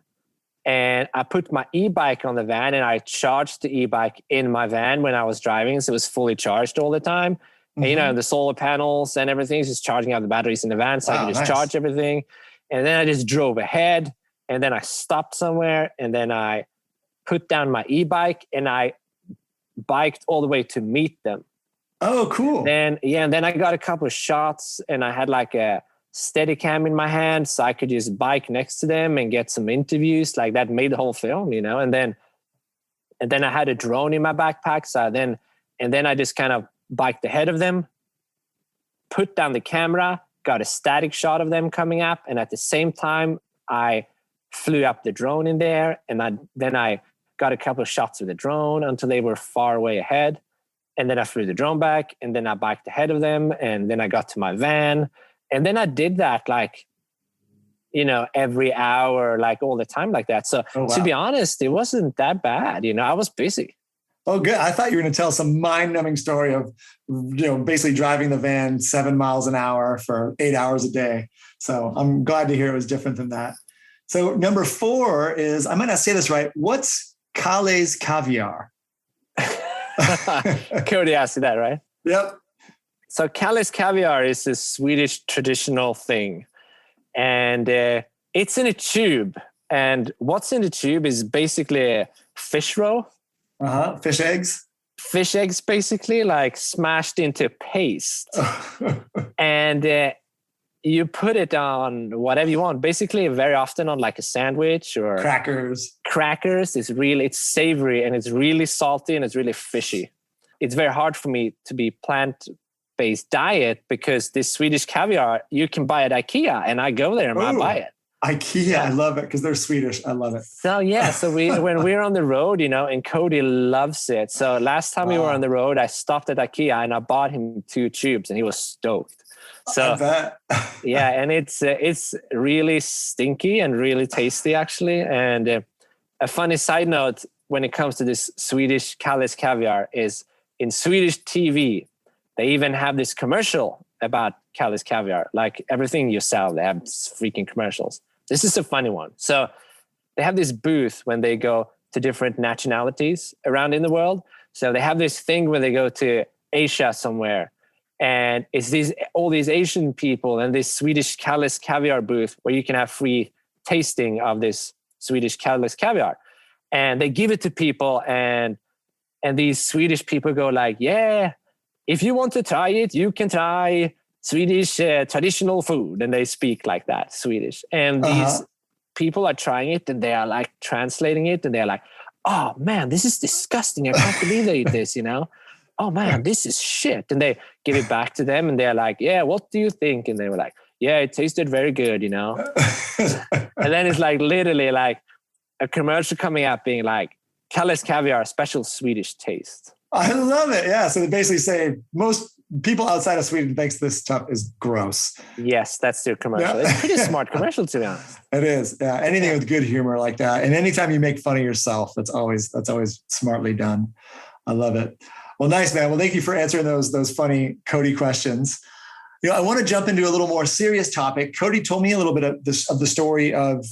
and I put my e-bike on the van, and I charged the e-bike in my van when I was driving. So it was fully charged all the time. Mm-hmm. And, you know, the solar panels and everything is just charging out the batteries in the van. So I could just charge everything. And then I just drove ahead, and then I stopped somewhere, and then I put down my e-bike, and I biked all the way to meet them. Oh, cool. And then I got a couple of shots, and I had like a Steadicam in my hand, so I could just bike next to them and get some interviews. Like that made the whole film, you know. And then I had a drone in my backpack. So then I just kind of biked ahead of them, put down the camera, got a static shot of them coming up, and at the same time I flew up the drone in there, and then I got a couple of shots with the drone until they were far away ahead. And then I flew the drone back, and then I biked ahead of them, and then I got to my van. And then I did that like, you know, every hour, like all the time like that. So to be honest, it wasn't that bad. You know, I was busy. Oh, good. I thought you were going to tell some mind-numbing story of, you know, basically driving the van 7 miles an hour for 8 hours a day. So I'm glad to hear it was different than that. So number 4 is, I might not say this right. What's Calais caviar? Cody asked you that, right? Yep. So Calais caviar is a Swedish traditional thing, and it's in a tube. And what's in the tube is basically a fish roe. Fish eggs. Fish eggs, basically, like smashed into paste. And you put it on whatever you want. Basically, very often on like a sandwich or crackers. It's savory, and it's really salty, and it's really fishy. It's very hard for me to be plant-based diet because this Swedish caviar you can buy at IKEA, and I go there and I buy it. IKEA, yeah. I love it because they're Swedish. I love it. So yeah, when we're on the road, you know, and Cody loves it. So last time we were on the road, I stopped at IKEA and I bought him 2 tubes, and he was stoked. So I bet. yeah, and it's really stinky and really tasty actually. And a funny side note when it comes to this Swedish Calais caviar is in Swedish TV, they even have this commercial about Callus Caviar. Like everything you sell, they have freaking commercials. This is a funny one. So they have this booth when they go to different nationalities around in the world. So they have this thing when they go to Asia somewhere, and it's all these Asian people and this Swedish Callus Caviar booth where you can have free tasting of this Swedish Callus Caviar. And they give it to people, and these Swedish people go like, yeah, if you want to try it, you can try Swedish traditional food. And they speak like that, Swedish. And these people are trying it, and they are like translating it, and they're like, oh man, this is disgusting. I can't believe they eat this, Oh man, this is shit. And they give it back to them, and they're like, yeah, what do you think? And they were like, yeah, it tasted very good, And then it's like literally like a commercial coming up being like, Callus Caviar, special Swedish taste. I love it. Yeah. So they basically say most people outside of Sweden thinks this stuff is gross. Yes, that's their commercial. Yeah. It's a pretty smart commercial, to be honest. It is. Yeah. Anything with good humor like that. And anytime you make fun of yourself, that's always smartly done. I love it. Well, nice, man. Well, thank you for answering those funny Cody questions. I want to jump into a little more serious topic. Cody told me a little bit of the story of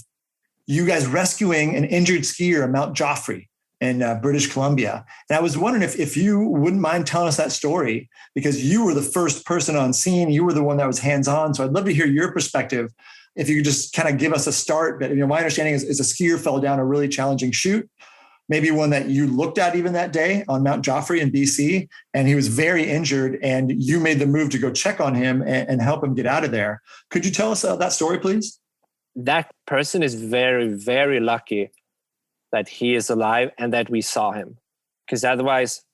you guys rescuing an injured skier at Mount Joffre in British Columbia. And I was wondering if you wouldn't mind telling us that story, because you were the first person on scene. You were the one that was hands-on. So I'd love to hear your perspective. If you could just kind of give us a start. But my understanding is a skier fell down a really challenging chute, maybe one that you looked at even that day on Mount Joffre in BC, and he was very injured, and you made the move to go check on him and help him get out of there. Could you tell us that story, please? That person is very, very lucky that he is alive and that we saw him, because otherwise,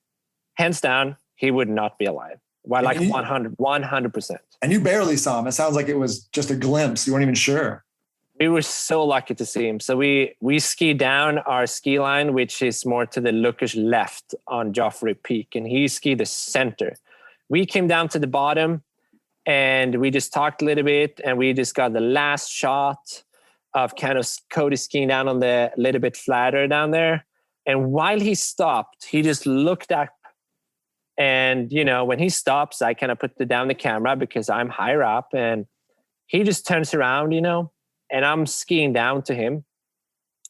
hands down, he would not be alive. Well, like 100%. And you barely saw him. It sounds like it was just a glimpse. You weren't even sure. We were so lucky to see him. So we skied down our ski line, which is more to the lookish left on Joffre Peak, and he skied the center. We came down to the bottom, and we just talked a little bit, and we just got the last shot of kind of Cody skiing down on the little bit flatter down there. And while he stopped, he just looked up. And, when he stops, I kind of put down the camera because I'm higher up, and he just turns around, and I'm skiing down to him.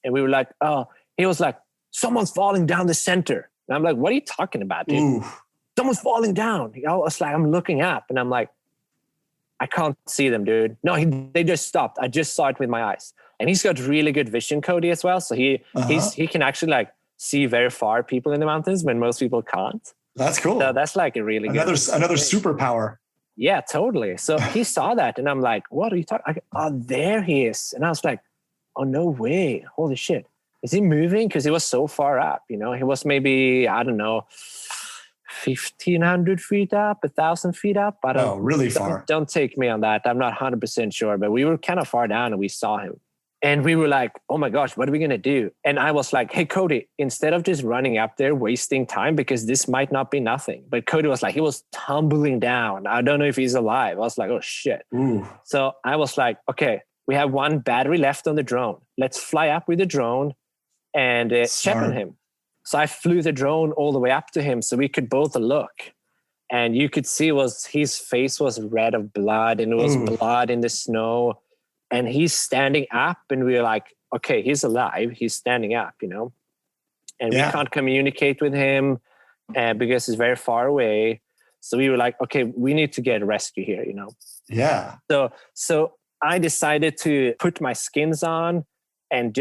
And we were like, he was like, someone's falling down the center. And I'm like, what are you talking about, dude? Ooh. Someone's falling down. I was like, I'm looking up, and I'm like, I can't see them, dude. No, they just stopped. I just saw it with my eyes. And he's got really good vision, Cody, as well. So he can actually like see very far people in the mountains when most people can't. That's cool. So that's like a really another superpower. Yeah, totally. So he saw that, and I'm like, what are you talking? Oh, there he is. And I was like, oh, no way. Holy shit. Is he moving? Because he was so far up, He was maybe, I don't know, 1,500 feet up, 1,000 feet up. Really far. Don't take me on that. I'm not 100% sure, but we were kind of far down, and we saw him. And we were like, oh my gosh, what are we going to do? And I was like, hey, Cody, instead of just running up there, wasting time, because this might not be nothing. But Cody was like, he was tumbling down. I don't know if he's alive. I was like, oh shit. Ooh. So I was like, okay, we have one battery left on the drone. Let's fly up with the drone and check on him. So I flew the drone all the way up to him so we could both look. And you could see his face was red of blood, and it was blood in the snow. And he's standing up, and we were like, okay, he's alive. He's standing up, And we can't communicate with him because he's very far away. So we were like, okay, we need to get a rescue here, Yeah. So I decided to put my skins on and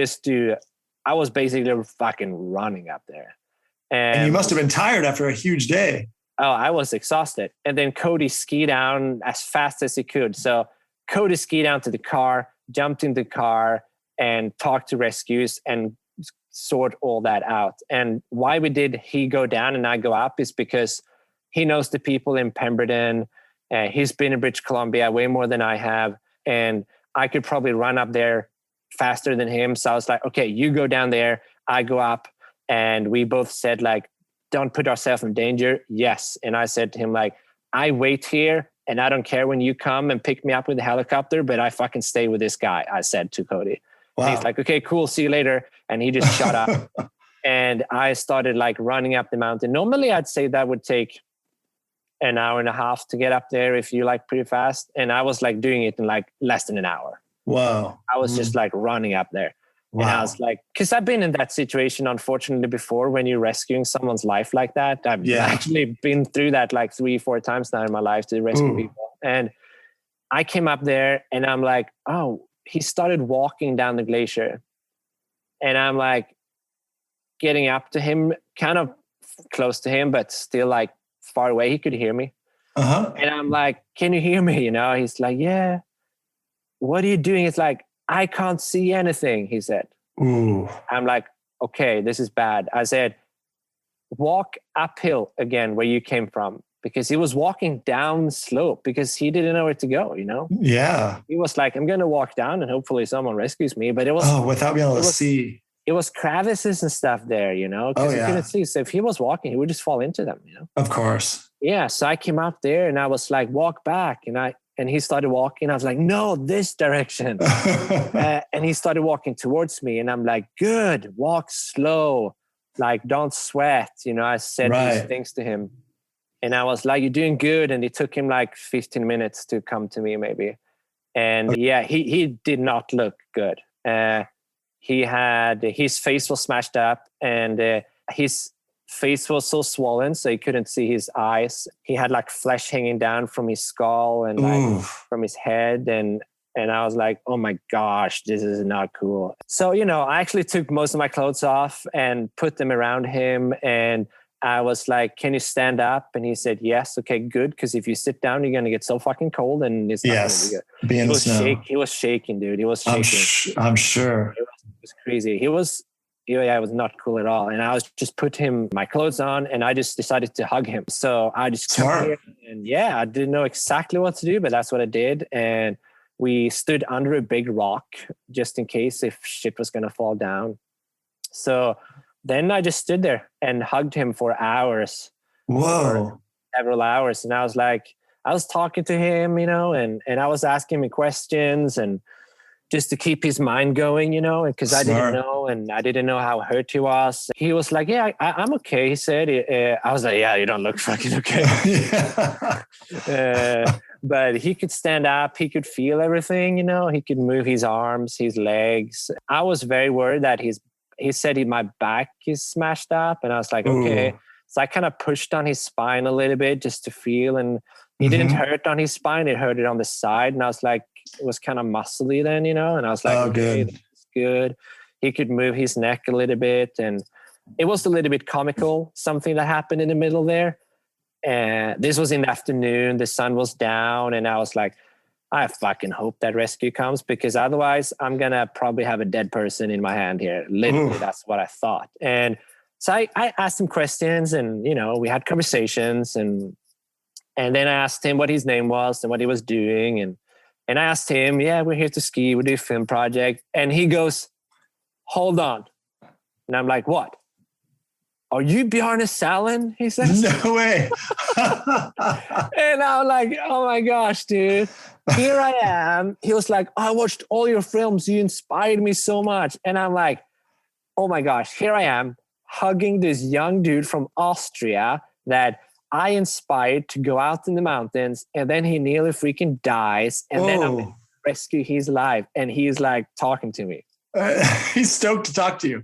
I was basically fucking running up there. And you must have been tired after a huge day. Oh, I was exhausted. And then Cody skied down as fast as he could. So Cody skied down to the car, jumped in the car, and talked to rescues and sort all that out. And why he go down and I go up is because he knows the people in Pemberton. He's been in British Columbia way more than I have. And I could probably run up there faster than him. So I was like, okay, you go down there, I go up. And we both said like, don't put ourselves in danger. Yes. And I said to him like, I wait here, and I don't care when you come and pick me up with the helicopter, but I fucking stay with this guy, I said to Cody. Wow. And he's like, okay, cool, see you later. And he just shut up. And I started like running up the mountain. Normally I'd say that would take an hour and a half to get up there if you like pretty fast. And I was like doing it in like less than an hour. Wow. I was just like running up there. Wow. And I was like, because I've been in that situation, unfortunately, before when you're rescuing someone's life like that. I've actually been through that like 3-4 times now in my life to rescue people. And I came up there and I'm like, oh, he started walking down the glacier. And I'm like getting up to him, kind of close to him, but still like far away. He could hear me. And I'm like, can you hear me? You know, he's like, yeah. What are you doing? It's like, I can't see anything, he said. Ooh. I'm like, okay, this is bad. I said, walk uphill again where you came from, because he was walking down slope because he didn't know where to go, you know? Yeah. He was like, I'm going to walk down and hopefully someone rescues me. But it was... without being able to see. It was crevices and stuff there, you know? Because he couldn't see. So if he was walking, he would just fall into them, you know? Of course. Yeah, so I came up there and I was like, walk back. And he started walking. I was like, no, this direction. And he started walking towards me. And I'm like, good, walk slow. Like, don't sweat. You know, I said these things to him. And I was like, you're doing good. And it took him like 15 minutes to come to me maybe. And he did not look good. His face was smashed up and his face was so swollen so he couldn't see his eyes. He had like flesh hanging down from his skull and like from his head, and I was like, oh my gosh, this is not cool. So, you know, I actually took most of my clothes off and put them around him, and I was like, can you stand up? And he said, yes. Okay, good, because if you sit down you're gonna get so fucking cold and it's not gonna be good. Be in the snow. He was shaking, dude. He was shaking. I'm sure. It was crazy. It was not cool at all. And I was just put my clothes on and I just decided to hug him. So I just come here and I didn't know exactly what to do, but that's what I did. And we stood under a big rock just in case if shit was going to fall down. So then I just stood there and hugged him for hours. Whoa. For several hours. And I was talking to him, you know, and I was asking him questions and just to keep his mind going, you know, because I didn't know, and I didn't know how hurt he was. He was like, yeah, I'm okay, he said. I was like, yeah, you don't look fucking okay. But he could stand up. He could feel everything, you know. He could move his arms, his legs. I was very worried that he said my back is smashed up. And I was like, okay. So I kind of pushed on his spine a little bit just to feel. And it didn't hurt on his spine. It hurt it on the side. And I was like, it was kind of muscly then, you know, and I was like, okay, that's good. He could move his neck a little bit. And it was a little bit comical, something that happened in the middle there. And this was in the afternoon. The sun was down. And I was like, I fucking hope that rescue comes, because otherwise I'm going to probably have a dead person in my hand here. Literally, that's what I thought. And so I asked him questions and, you know, we had conversations and then I asked him what his name was and what he was doing. And I asked him, we're here to ski. We do a film project. And he goes, hold on. And I'm like, what? Are you Bjarne Salen? He says. No way. And I'm like, oh my gosh, dude. Here I am. He was like, I watched all your films. You inspired me so much. And I'm like, oh my gosh, here I am hugging this young dude from Austria that I inspired to go out in the mountains, and then he nearly freaking dies, and then I'm going to rescue his life, and he's like talking to me. He's stoked to talk to you.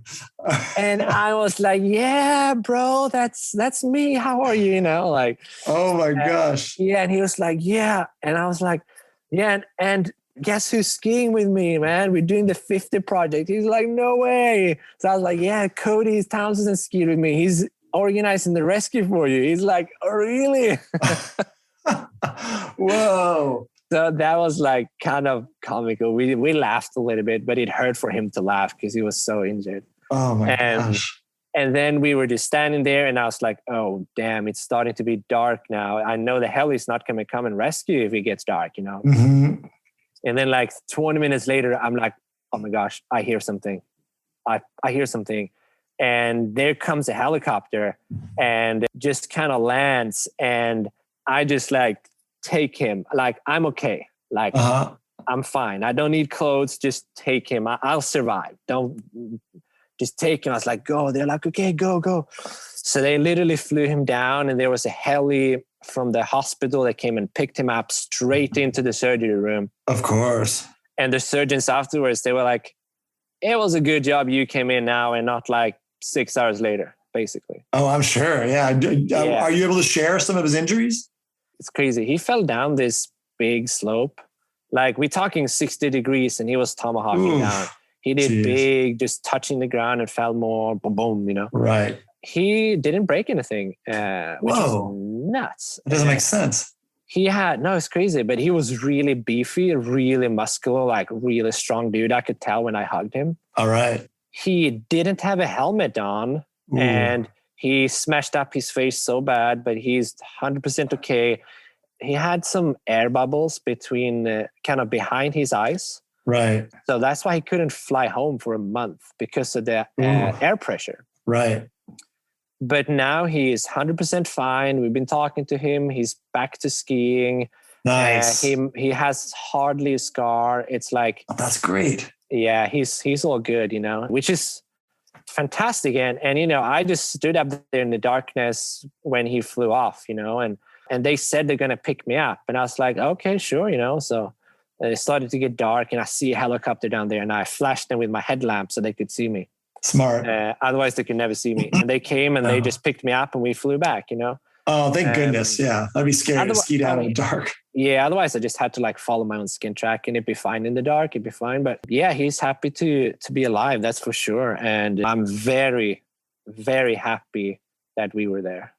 And I was like, yeah, bro, that's me. How are you? You know, like, oh my gosh. Yeah. And he was like, yeah. And I was like, yeah. And guess who's skiing with me, man? We're doing the 50 project. He's like, no way. So I was like, yeah, Cody Townsend skied with me. He's organizing the rescue for you. He's like, oh, really? Whoa. So that was like kind of comical. We laughed a little bit, but it hurt for him to laugh because he was so injured. Oh my gosh. And then we were just standing there and I was like, oh, damn, it's starting to be dark now. I know the hell he's not going to come and rescue if it gets dark, you know? Mm-hmm. And then like 20 minutes later, I'm like, oh my gosh, I hear something. I hear something. And there comes a helicopter and just kind of lands. And I just like take him. Like, I'm okay. Like, I'm fine. I don't need clothes. Just take him. I'll survive. Don't just take him. I was like, go. They're like, okay, go. So they literally flew him down and there was a heli from the hospital. They came and picked him up straight into the surgery room. Of course. And the surgeons afterwards, they were like, it was a good job you came in now and not like 6 hours later, basically. Oh, I'm sure. Yeah. Are you able to share some of his injuries? It's crazy. He fell down this big slope. Like we're talking 60 degrees and he was tomahawking down. He did big, just touching the ground and fell more, boom, boom, you know? Right. He didn't break anything, which is nuts. It doesn't make sense. It's crazy, but he was really beefy, really muscular, like really strong dude. I could tell when I hugged him. All right. He didn't have a helmet on and he smashed up his face so bad, but he's 100% okay. He had some air bubbles between kind of behind his eyes. Right. So that's why he couldn't fly home for a month because of the air pressure. Right. But now he is 100% fine. We've been talking to him. He's back to skiing. Nice. He has hardly a scar. It's like... Oh, that's great. Yeah, he's all good, you know, which is fantastic. And you know, I just stood up there in the darkness when he flew off, you know, and they said they're going to pick me up. And I was like, okay, sure, you know. So it started to get dark and I see a helicopter down there and I flashed them with my headlamp so they could see me. Smart. Otherwise they could never see me. And they came and they just picked me up and we flew back, you know. Oh, thank goodness. Yeah. That'd be scary to ski down in the dark. Yeah. Otherwise I just had to like follow my own skin track and it'd be fine in the dark. It'd be fine. But yeah, he's happy to be alive. That's for sure. And I'm very, very happy that we were there.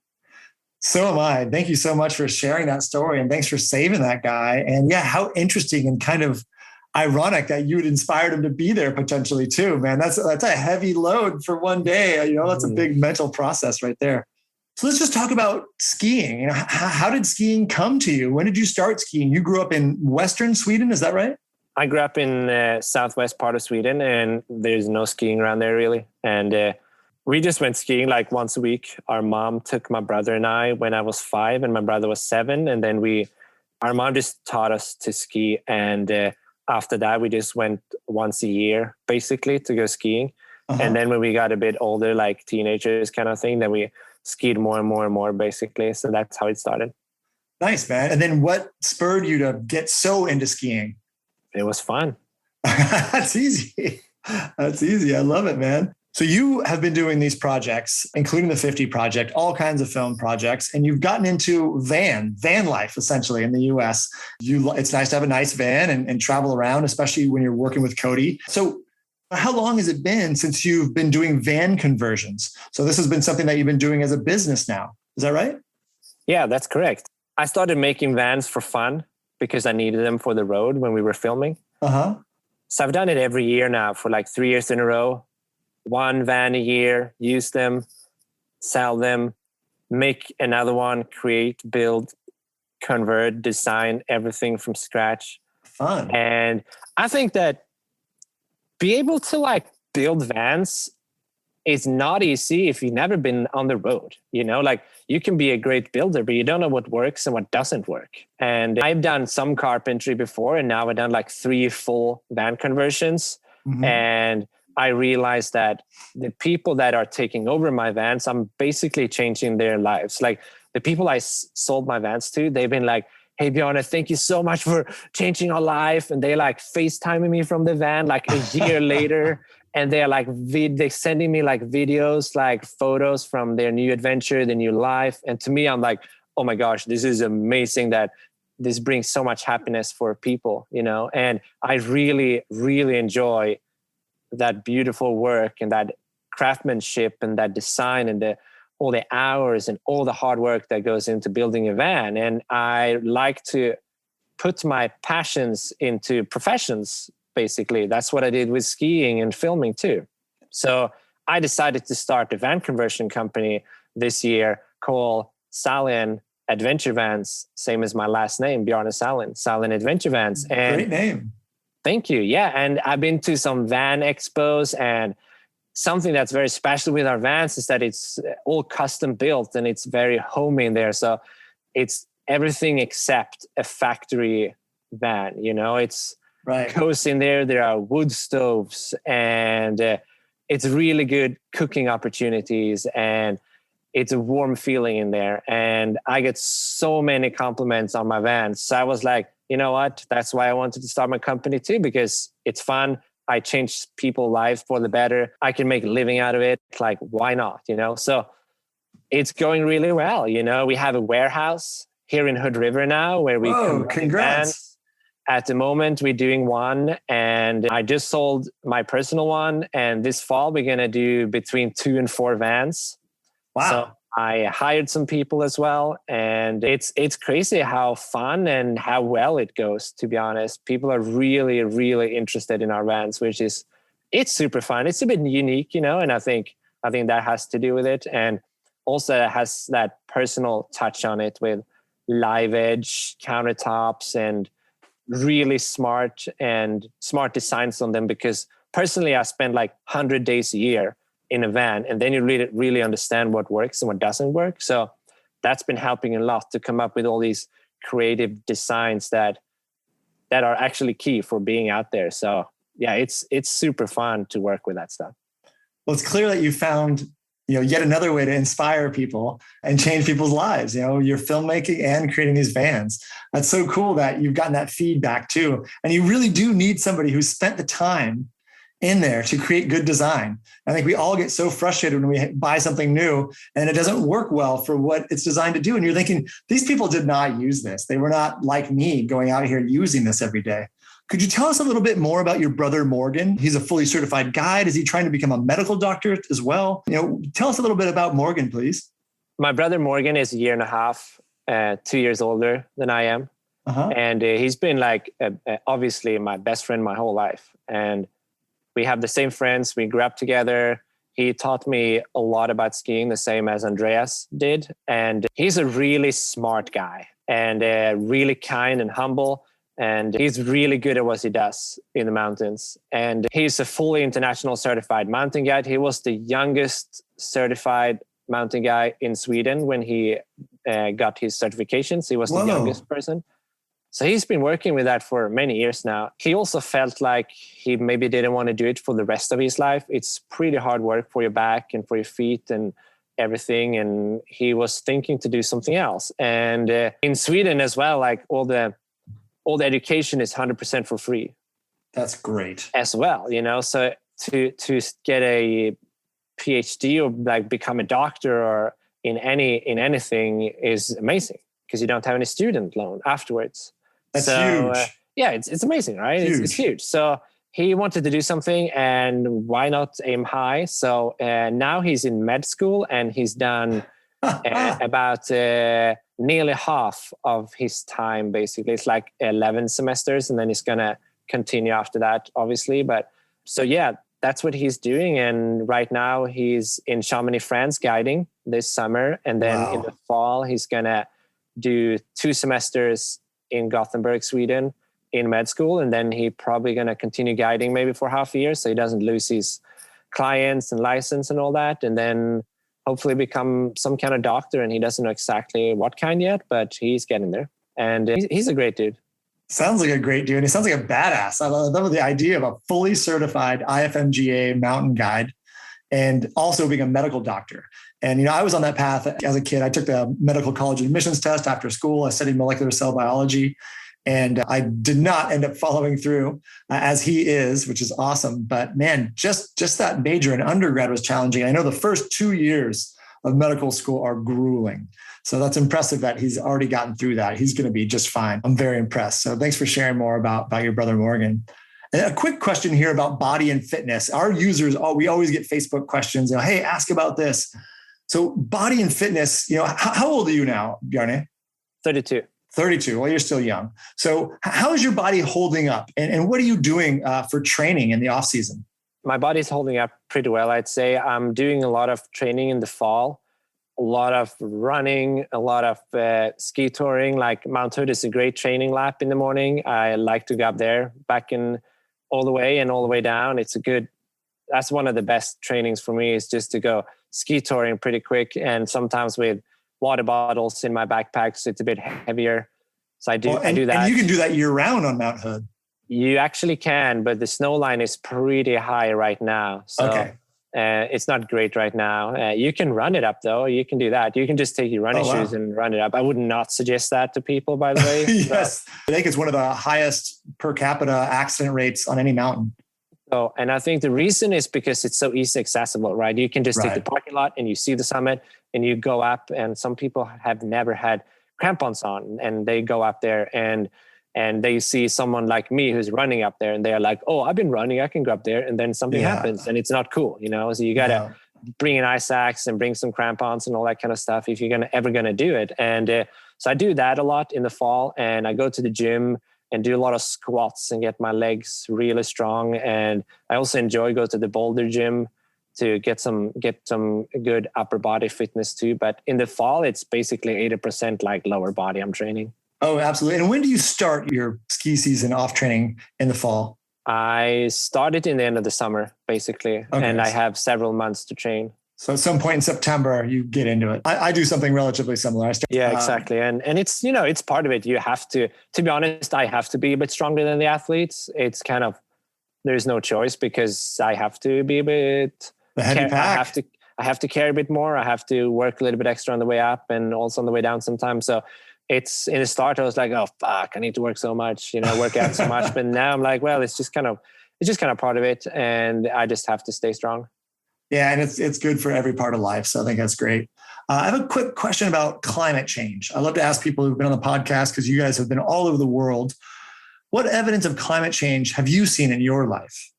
So am I. Thank you so much for sharing that story. And thanks for saving that guy. And yeah, how interesting and kind of ironic that you had inspired him to be there potentially too, man. That's a heavy load for one day. You know, that's a big mental process right there. So let's just talk about skiing. You know, how did skiing come to you? When did you start skiing? You grew up in Western Sweden, is that right? I grew up in southwest part of Sweden and there's no skiing around there really. And we just went skiing like once a week. Our mom took my brother and I when I was 5 and my brother was 7. And then our mom just taught us to ski. And after that, we just went once a year basically to go skiing. And then when we got a bit older, like teenagers kind of thing, then we skied more and more and more basically. So that's how it started. Nice, man. And then what spurred you to get so into skiing? It was fun. That's easy. That's easy. I love it, man. So you have been doing these projects, including the 50 project, all kinds of film projects, and you've gotten into van life, essentially, in the US. It's nice to have a nice van and travel around, especially when you're working with Cody. So how long has it been since you've been doing van conversions? So this has been something that you've been doing as a business now. Is that right? Yeah, that's correct. I started making vans for fun because I needed them for the road when we were filming. So I've done it every year now for like 3 years in a row. 1 van a year, use them, sell them, make another one, create, build, convert, design everything from scratch. Fun. And I think that be able to like build vans is not easy if you've never been on the road. You know, like you can be a great builder, but you don't know what works and what doesn't work. And I've done some carpentry before, and now I've done like 3 full van conversions. And I realized that the people that are taking over my vans, I'm basically changing their lives. Like the people I sold my vans to, they've been like, hey, Bjarne, thank you so much for changing our life. And they like FaceTiming me from the van like a year later. And they're like, they're sending me like videos, like photos from their new adventure, their new life. And to me, I'm like, oh my gosh, this is amazing that this brings so much happiness for people, you know? And I really, really enjoy that beautiful work and that craftsmanship and that design and all the hours and all the hard work that goes into building a van. And I like to put my passions into professions, basically. That's what I did with skiing and filming too. So I decided to start a van conversion company this year called Salen Adventure Vans, same as my last name, Bjarne Salen, Salen Adventure Vans. And great name. Thank you. Yeah. And I've been to some van expos, and something that's very special with our vans is that it's all custom built and it's very homey in there. So it's everything except a factory van, you know, it's goes in there. There are wood stoves and it's really good cooking opportunities. And it's a warm feeling in there. And I get so many compliments on my vans. So I was like, you know what? That's why I wanted to start my company too, because it's fun. I change people's lives for the better. I can make a living out of it. Like, why not? So it's going really well. We have a warehouse here in Hood River now where we congrats. vans. At the moment, we're doing one, and I just sold my personal one. And this fall, we're going to do between 2 and 4 vans. Wow. So I hired some people as well. And it's crazy how fun and how well it goes, to be honest. People are really, really interested in our vans, it's super fun. It's a bit unique, and I think that has to do with it. And also it has that personal touch on it with live edge countertops and really smart designs on them, because personally I spend like 100 days a year in a van, and then you really understand what works and what doesn't work. So that's been helping a lot to come up with all these creative designs that are actually key for being out there. So yeah, it's super fun to work with that stuff. Well, it's clear that you found yet another way to inspire people and change people's lives. You're filmmaking and creating these vans. That's so cool that you've gotten that feedback too. And you really do need somebody who's spent the time in there to create good design. I think we all get so frustrated when we buy something new and it doesn't work well for what it's designed to do. And you're thinking, these people did not use this. They were not like me going out here using this every day. Could you tell us a little bit more about your brother, Morgan? He's a fully certified guide. Is he trying to become a medical doctor as well? Tell us a little bit about Morgan, please. My brother, Morgan, is 1.5 years, 2 years older than I am. Uh-huh. And he's been like, obviously my best friend my whole life. And we have the same friends. We grew up together. He taught me a lot about skiing, the same as Andreas did. And he's a really smart guy and really kind and humble. And he's really good at what he does in the mountains. And he's a fully international certified mountain guide. He was the youngest certified mountain guy in Sweden when he got his certifications. He was the youngest person. So he's been working with that for many years now. He also felt like he maybe didn't want to do it for the rest of his life. It's pretty hard work for your back and for your feet and everything. And he was thinking to do something else. And in Sweden as well, like all the education is 100% for free. That's great. As well, so to get a PhD or like become a doctor or in anything is amazing because you don't have any student loan afterwards. That's huge. Yeah, it's amazing, right? It's huge. So he wanted to do something, and why not aim high? So now he's in med school, and he's done about nearly half of his time, basically. It's like 11 semesters, and then he's going to continue after that, obviously. But so, yeah, that's what he's doing. And right now he's in Chamonix, France, guiding this summer. And then in the fall, he's going to do 2 semesters in Gothenburg, Sweden, in med school. And then he probably going to continue guiding maybe for half a year, so he doesn't lose his clients and license and all that. And then hopefully become some kind of doctor, and he doesn't know exactly what kind yet, but he's getting there. And he's a great dude. Sounds like a great dude. He sounds like a badass. I love the idea of a fully certified IFMGA mountain guide and also being a medical doctor. And, I was on that path as a kid. I took the medical college admissions test after school. I studied molecular cell biology, and I did not end up following through as he is, which is awesome. But man, just that major in undergrad was challenging. I know the first 2 years of medical school are grueling. So that's impressive that he's already gotten through that. He's going to be just fine. I'm very impressed. So thanks for sharing more about your brother, Morgan. And a quick question here about body and fitness. Our users, we always get Facebook questions. Hey, ask about this. So body and fitness, how old are you now, Bjarne? 32. 32. Well, you're still young. So how is your body holding up? And what are you doing for training in the off season? My body's holding up pretty well, I'd say. I'm doing a lot of training in the fall, a lot of running, a lot of ski touring. Like Mount Hood is a great training lap in the morning. I like to go up there, back in all the way and all the way down. That's one of the best trainings for me, is just to go ski touring pretty quick, and sometimes with water bottles in my backpack, so it's a bit heavier. So I do that. And you can do that year round on Mount Hood. You actually can, but the snow line is pretty high right now. So It's not great right now. You can run it up though. You can do that. You can just take your running shoes and run it up. I would not suggest that to people, by the way. Yes. I think it's one of the highest per capita accident rates on any mountain. So, and I think the reason is because it's so easy accessible, right? You can just take the parking lot and you see the summit and you go up, and some people have never had crampons on and they go up there and they see someone like me who's running up there and they're like, oh, I've been running, I can go up there. And then something happens and it's not cool, you know? So you got to bring an ice axe and bring some crampons and all that kind of stuff if you're ever going to do it. And so I do that a lot in the fall, and I go to the gym and do a lot of squats and get my legs really strong. And I also enjoy go to the boulder gym to get some good upper body fitness too. But in the fall, it's basically 80% like lower body I'm training. Oh, absolutely. And when do you start your ski season off training in the fall? I started in the end of the summer, basically. Okay. And I have several months to train. So at some point in September, you get into it. I do something relatively similar. Yeah, exactly. And it's, you know, it's part of it. You have to be honest, I have to be a bit stronger than the athletes. It's kind of, there's no choice because I have to be a bit, the heavy pack. I have to carry a bit more. I have to work a little bit extra on the way up and also on the way down sometimes. So it's in the start, I was like, oh, fuck, I need to work so much, you know, work out so much. But now I'm like, well, it's just kind of part of it. And I just have to stay strong. Yeah. And it's good for every part of life. So I think that's great. I have a quick question about climate change. I love to ask people who've been on the podcast, because you guys have been all over the world. What evidence of climate change have you seen in your life?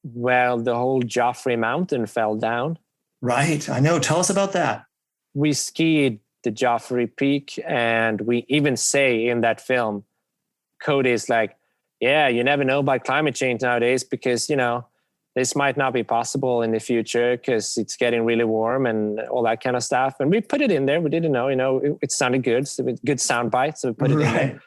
Well, the whole Joffrey Mountain fell down. Right. I know. Tell us about that. We skied the Joffrey Peak, and we even say in that film, Cody is like, yeah, you never know about climate change nowadays because, you know, this might not be possible in the future because it's getting really warm and all that kind of stuff. And we put it in there. We didn't know, you know, it sounded good. So good sound bite. So we put it in there.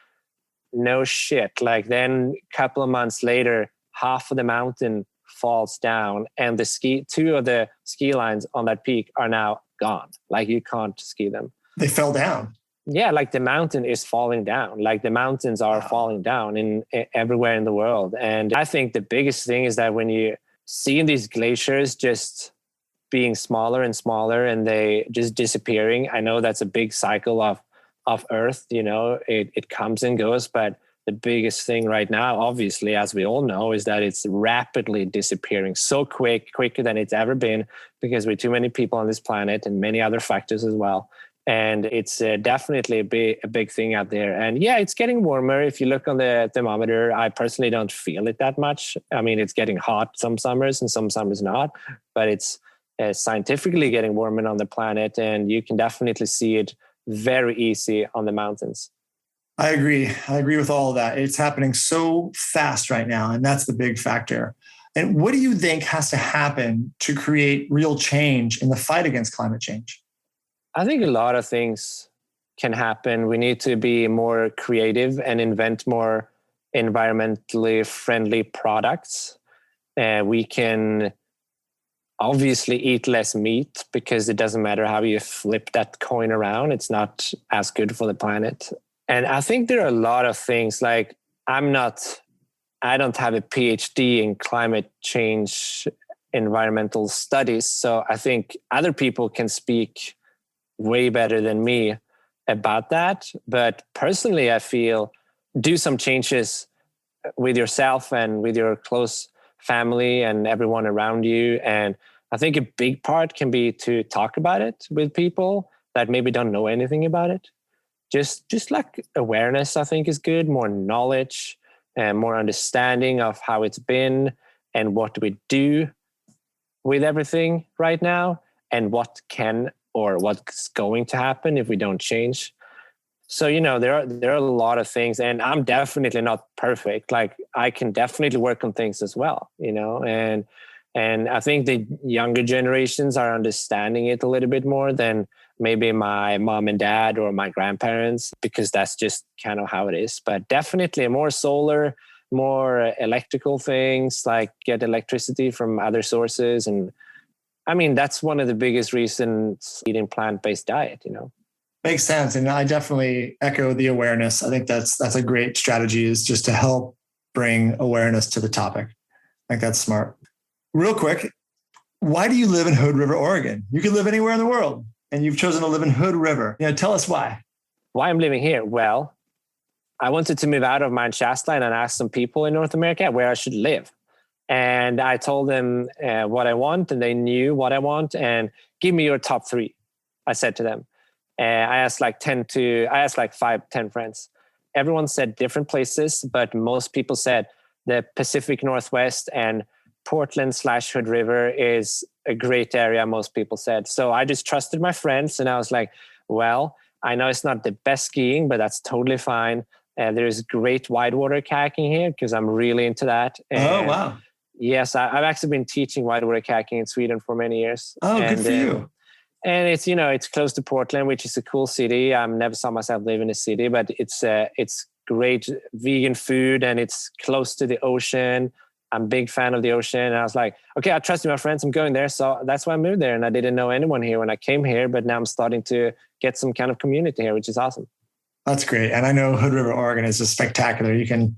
No shit. Like then a couple of months later, half of the mountain falls down and two of the ski lines on that peak are now gone. Like you can't ski them. They fell down. Yeah, like the mountain is falling down. Like the mountains are falling down in everywhere in the world. And I think the biggest thing is that when you see these glaciers just being smaller and smaller and they just disappearing, I know that's a big cycle of Earth, you know, it comes and goes. But the biggest thing right now, obviously, as we all know, is that it's rapidly disappearing so quicker than it's ever been because we're too many people on this planet and many other factors as well. And it's definitely a big thing out there. And yeah, it's getting warmer. If you look on the thermometer, I personally don't feel it that much. I mean, it's getting hot some summers and some summers not, but it's scientifically getting warmer on the planet. And you can definitely see it very easy on the mountains. I agree. I agree with all of that. It's happening so fast right now. And that's the big factor. And what do you think has to happen to create real change in the fight against climate change? I think a lot of things can happen. We need to be more creative and invent more environmentally friendly products. We can obviously eat less meat because it doesn't matter how you flip that coin around. It's not as good for the planet. And I think there are a lot of things like I don't have a PhD in climate change environmental studies. So I think other people can speak way better than me about that. But personally, I feel do some changes with yourself and with your close family and everyone around you. And I think a big part can be to talk about it with people that maybe don't know anything about it. Just like awareness, I think is good, more knowledge and more understanding of how it's been and what we do with everything right now and what can or what's going to happen if we don't change. So, you know, there are a lot of things, and I'm definitely not perfect. Like I can definitely work on things as well, you know, and I think the younger generations are understanding it a little bit more than maybe my mom and dad or my grandparents, because that's just kind of how it is. But definitely more solar, more electrical things, like get electricity from other sources. And I mean, that's one of the biggest reasons eating plant-based diet, you know. Makes sense. And I definitely echo the awareness. I think that's a great strategy, is just to help bring awareness to the topic. I think that's smart. Real quick, Why do you live in Hood River, Oregon? You could live anywhere in the world, and you've chosen to live in Hood River. Tell us why. Why I'm living here? Well, I wanted to move out of Mount Shasta and ask some people in North America where I should live. And I told them what I want, and they knew what I want. And give me your top 3, I said to them. I asked like 5, 10 friends. Everyone said different places, but most people said the Pacific Northwest and Portland/Hood River is a great area, most people said. So I just trusted my friends, and I was like, well, I know it's not the best skiing, but that's totally fine. There's great whitewater kayaking here because I'm really into that. And wow. Yes, I've actually been teaching whitewater kayaking in Sweden for many years. Good for you. And it's, it's close to Portland, which is a cool city. I never saw myself live in a city, but it's great vegan food and it's close to the ocean. I'm a big fan of the ocean. And I was like, okay, I trust my friends. I'm going there. So that's why I moved there. And I didn't know anyone here when I came here, but now I'm starting to get some kind of community here, which is awesome. That's great. And I know Hood River, Oregon is just spectacular. You can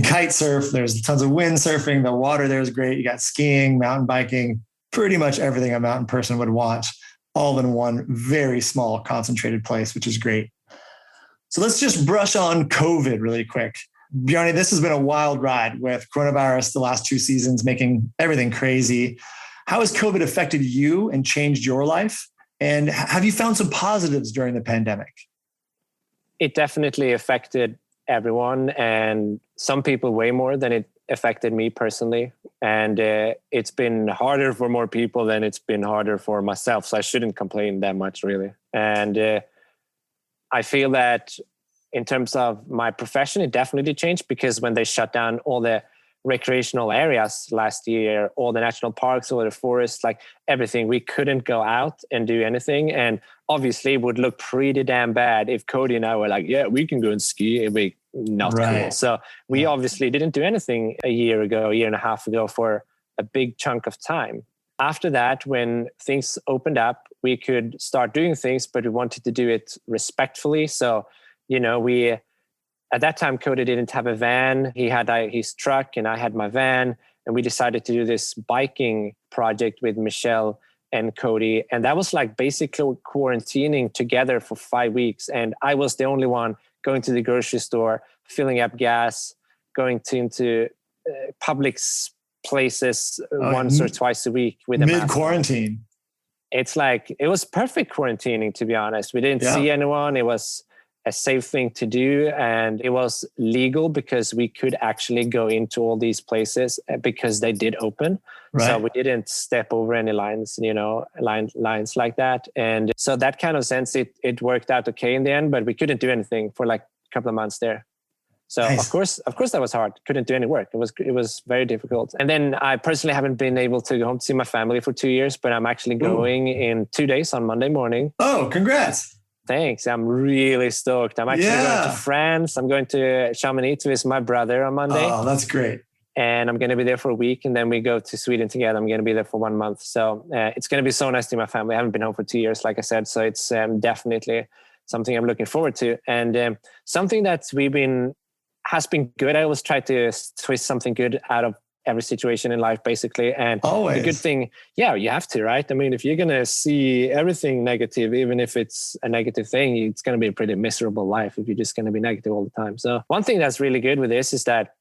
kite surf. There's tons of windsurfing. The water there is great. You got skiing, mountain biking, pretty much everything a mountain person would want, all in one very small concentrated place, which is great. So let's just brush on COVID really quick. Bjarne, this has been a wild ride with coronavirus the last 2 seasons, making everything crazy. How has COVID affected you and changed your life? And have you found some positives during the pandemic? It definitely affected everyone, and some people way more than it affected me personally. And it's been harder for more people than it's been harder for myself. So I shouldn't complain that much, really. And I feel that in terms of my profession, it definitely changed because when they shut down all the recreational areas last year, all the national parks, all the forests, like everything, we couldn't go out and do anything. And obviously it would look pretty damn bad if Cody and I were like, yeah, we can go and ski. It'd be not cool. So we obviously didn't do anything a year and a half ago for a big chunk of time. After that, when things opened up, we could start doing things, but we wanted to do it respectfully. So, we, at that time, Cody didn't have a van. He had his truck and I had my van. And we decided to do this biking project with Michelle and Cody. And that was like basically quarantining together for 5 weeks. And I was the only one going to the grocery store, filling up gas, going into public places once or twice a week with a mid-quarantine. It's like, it was perfect quarantining, to be honest. We didn't see anyone. It was a safe thing to do. And it was legal because we could actually go into all these places because they did open. Right. So we didn't step over any lines, lines like that. And so that kind of sense, it worked out okay in the end, but we couldn't do anything for like a couple of months there. So nice. Of course that was hard. Couldn't do any work. It was very difficult. And then I personally haven't been able to go home to see my family for 2 years, but I'm actually going in 2 days on Monday morning. Oh, congrats. Thanks. I'm really stoked. I'm actually going to France. I'm going to Chamonix to visit my brother on Monday. Oh, that's great. And I'm going to be there for a week. And then we go to Sweden together. I'm going to be there for 1 month. So it's going to be so nice to see my family. I haven't been home for 2 years, like I said. So it's definitely something I'm looking forward to. And something that has been good. I always try to twist something good out of every situation in life, basically. And the good thing, you have to, right? I mean, if you're going to see everything negative, even if it's a negative thing, it's going to be a pretty miserable life if you're just going to be negative all the time. So one thing that's really good with this is that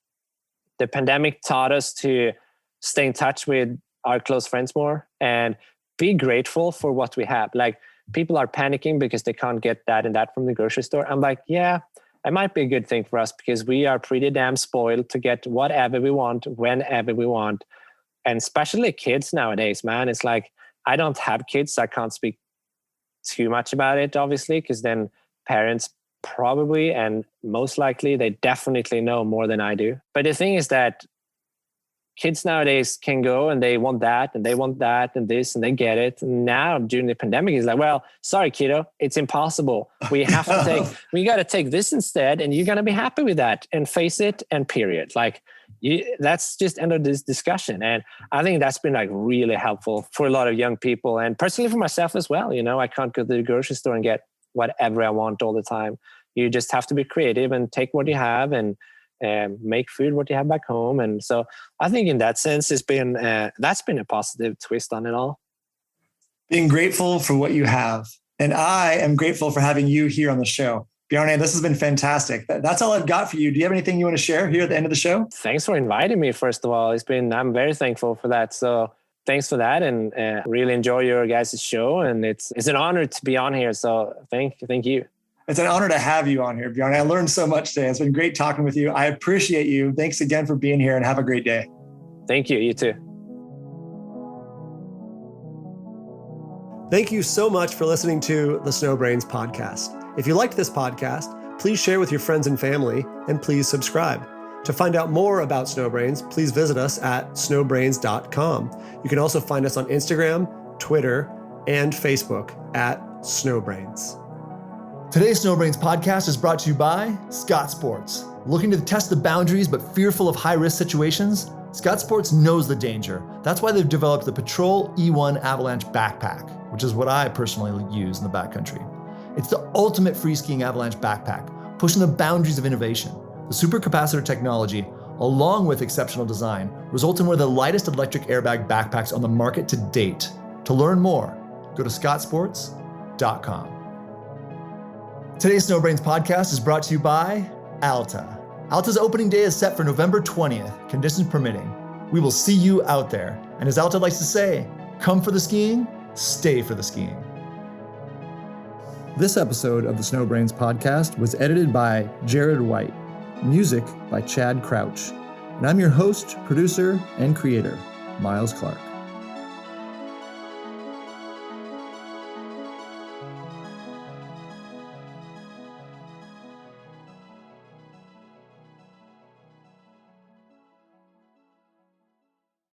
the pandemic taught us to stay in touch with our close friends more and be grateful for what we have. Like, people are panicking because they can't get that and that from the grocery store. I'm like, it might be a good thing for us because we are pretty damn spoiled to get whatever we want, whenever we want. And especially kids nowadays, man. It's like, I don't have kids, so I can't speak too much about it, obviously, because then parents probably, and most likely, they definitely know more than I do. But the thing is that kids nowadays can go and they want that and they want that and this and they get it. And now during the pandemic, it's like, well, sorry, kiddo, it's impossible. We have to we got to take this instead. And you're going to be happy with that and face it and period. Like, that's just end of this discussion. And I think that's been like really helpful for a lot of young people and personally for myself as well. I can't go to the grocery store and get whatever I want all the time. You just have to be creative and take what you have and make food what you have back home. And so I think in that sense, it's been that's been a positive twist on it all. Being grateful for what you have. And I am grateful for having you here on the show. Bjarne, this has been fantastic. That's all I've got for you. Do you have anything you want to share here at the end of the show? Thanks for inviting me, first of all. I'm very thankful for that. So thanks for that, and really enjoy your guys' show. And it's an honor to be on here. So thank you. It's an honor to have you on here, Bjarne. I learned so much today. It's been great talking with you. I appreciate you. Thanks again for being here, and have a great day. Thank you. You too. Thank you so much for listening to the Snowbrains podcast. If you liked this podcast, please share with your friends and family, and please subscribe. To find out more about Snowbrains, please visit us at snowbrains.com. You can also find us on Instagram, Twitter, and Facebook at Snowbrains. Today's Snowbrains podcast is brought to you by Scott Sports. Looking to test the boundaries but fearful of high-risk situations? Scott Sports knows the danger. That's why they've developed the Patrol E1 Avalanche Backpack, which is what I personally use in the backcountry. It's the ultimate free skiing avalanche backpack, pushing the boundaries of innovation. The supercapacitor technology, along with exceptional design, result in one of the lightest electric airbag backpacks on the market to date. To learn more, go to scottsports.com. Today's Snowbrains podcast is brought to you by Alta. Alta's opening day is set for November 20th, conditions permitting. We will see you out there. And as Alta likes to say, come for the skiing, stay for the skiing. This episode of the Snowbrains podcast was edited by Jared White. Music by Chad Crouch. And I'm your host, producer, and creator, Miles Clark.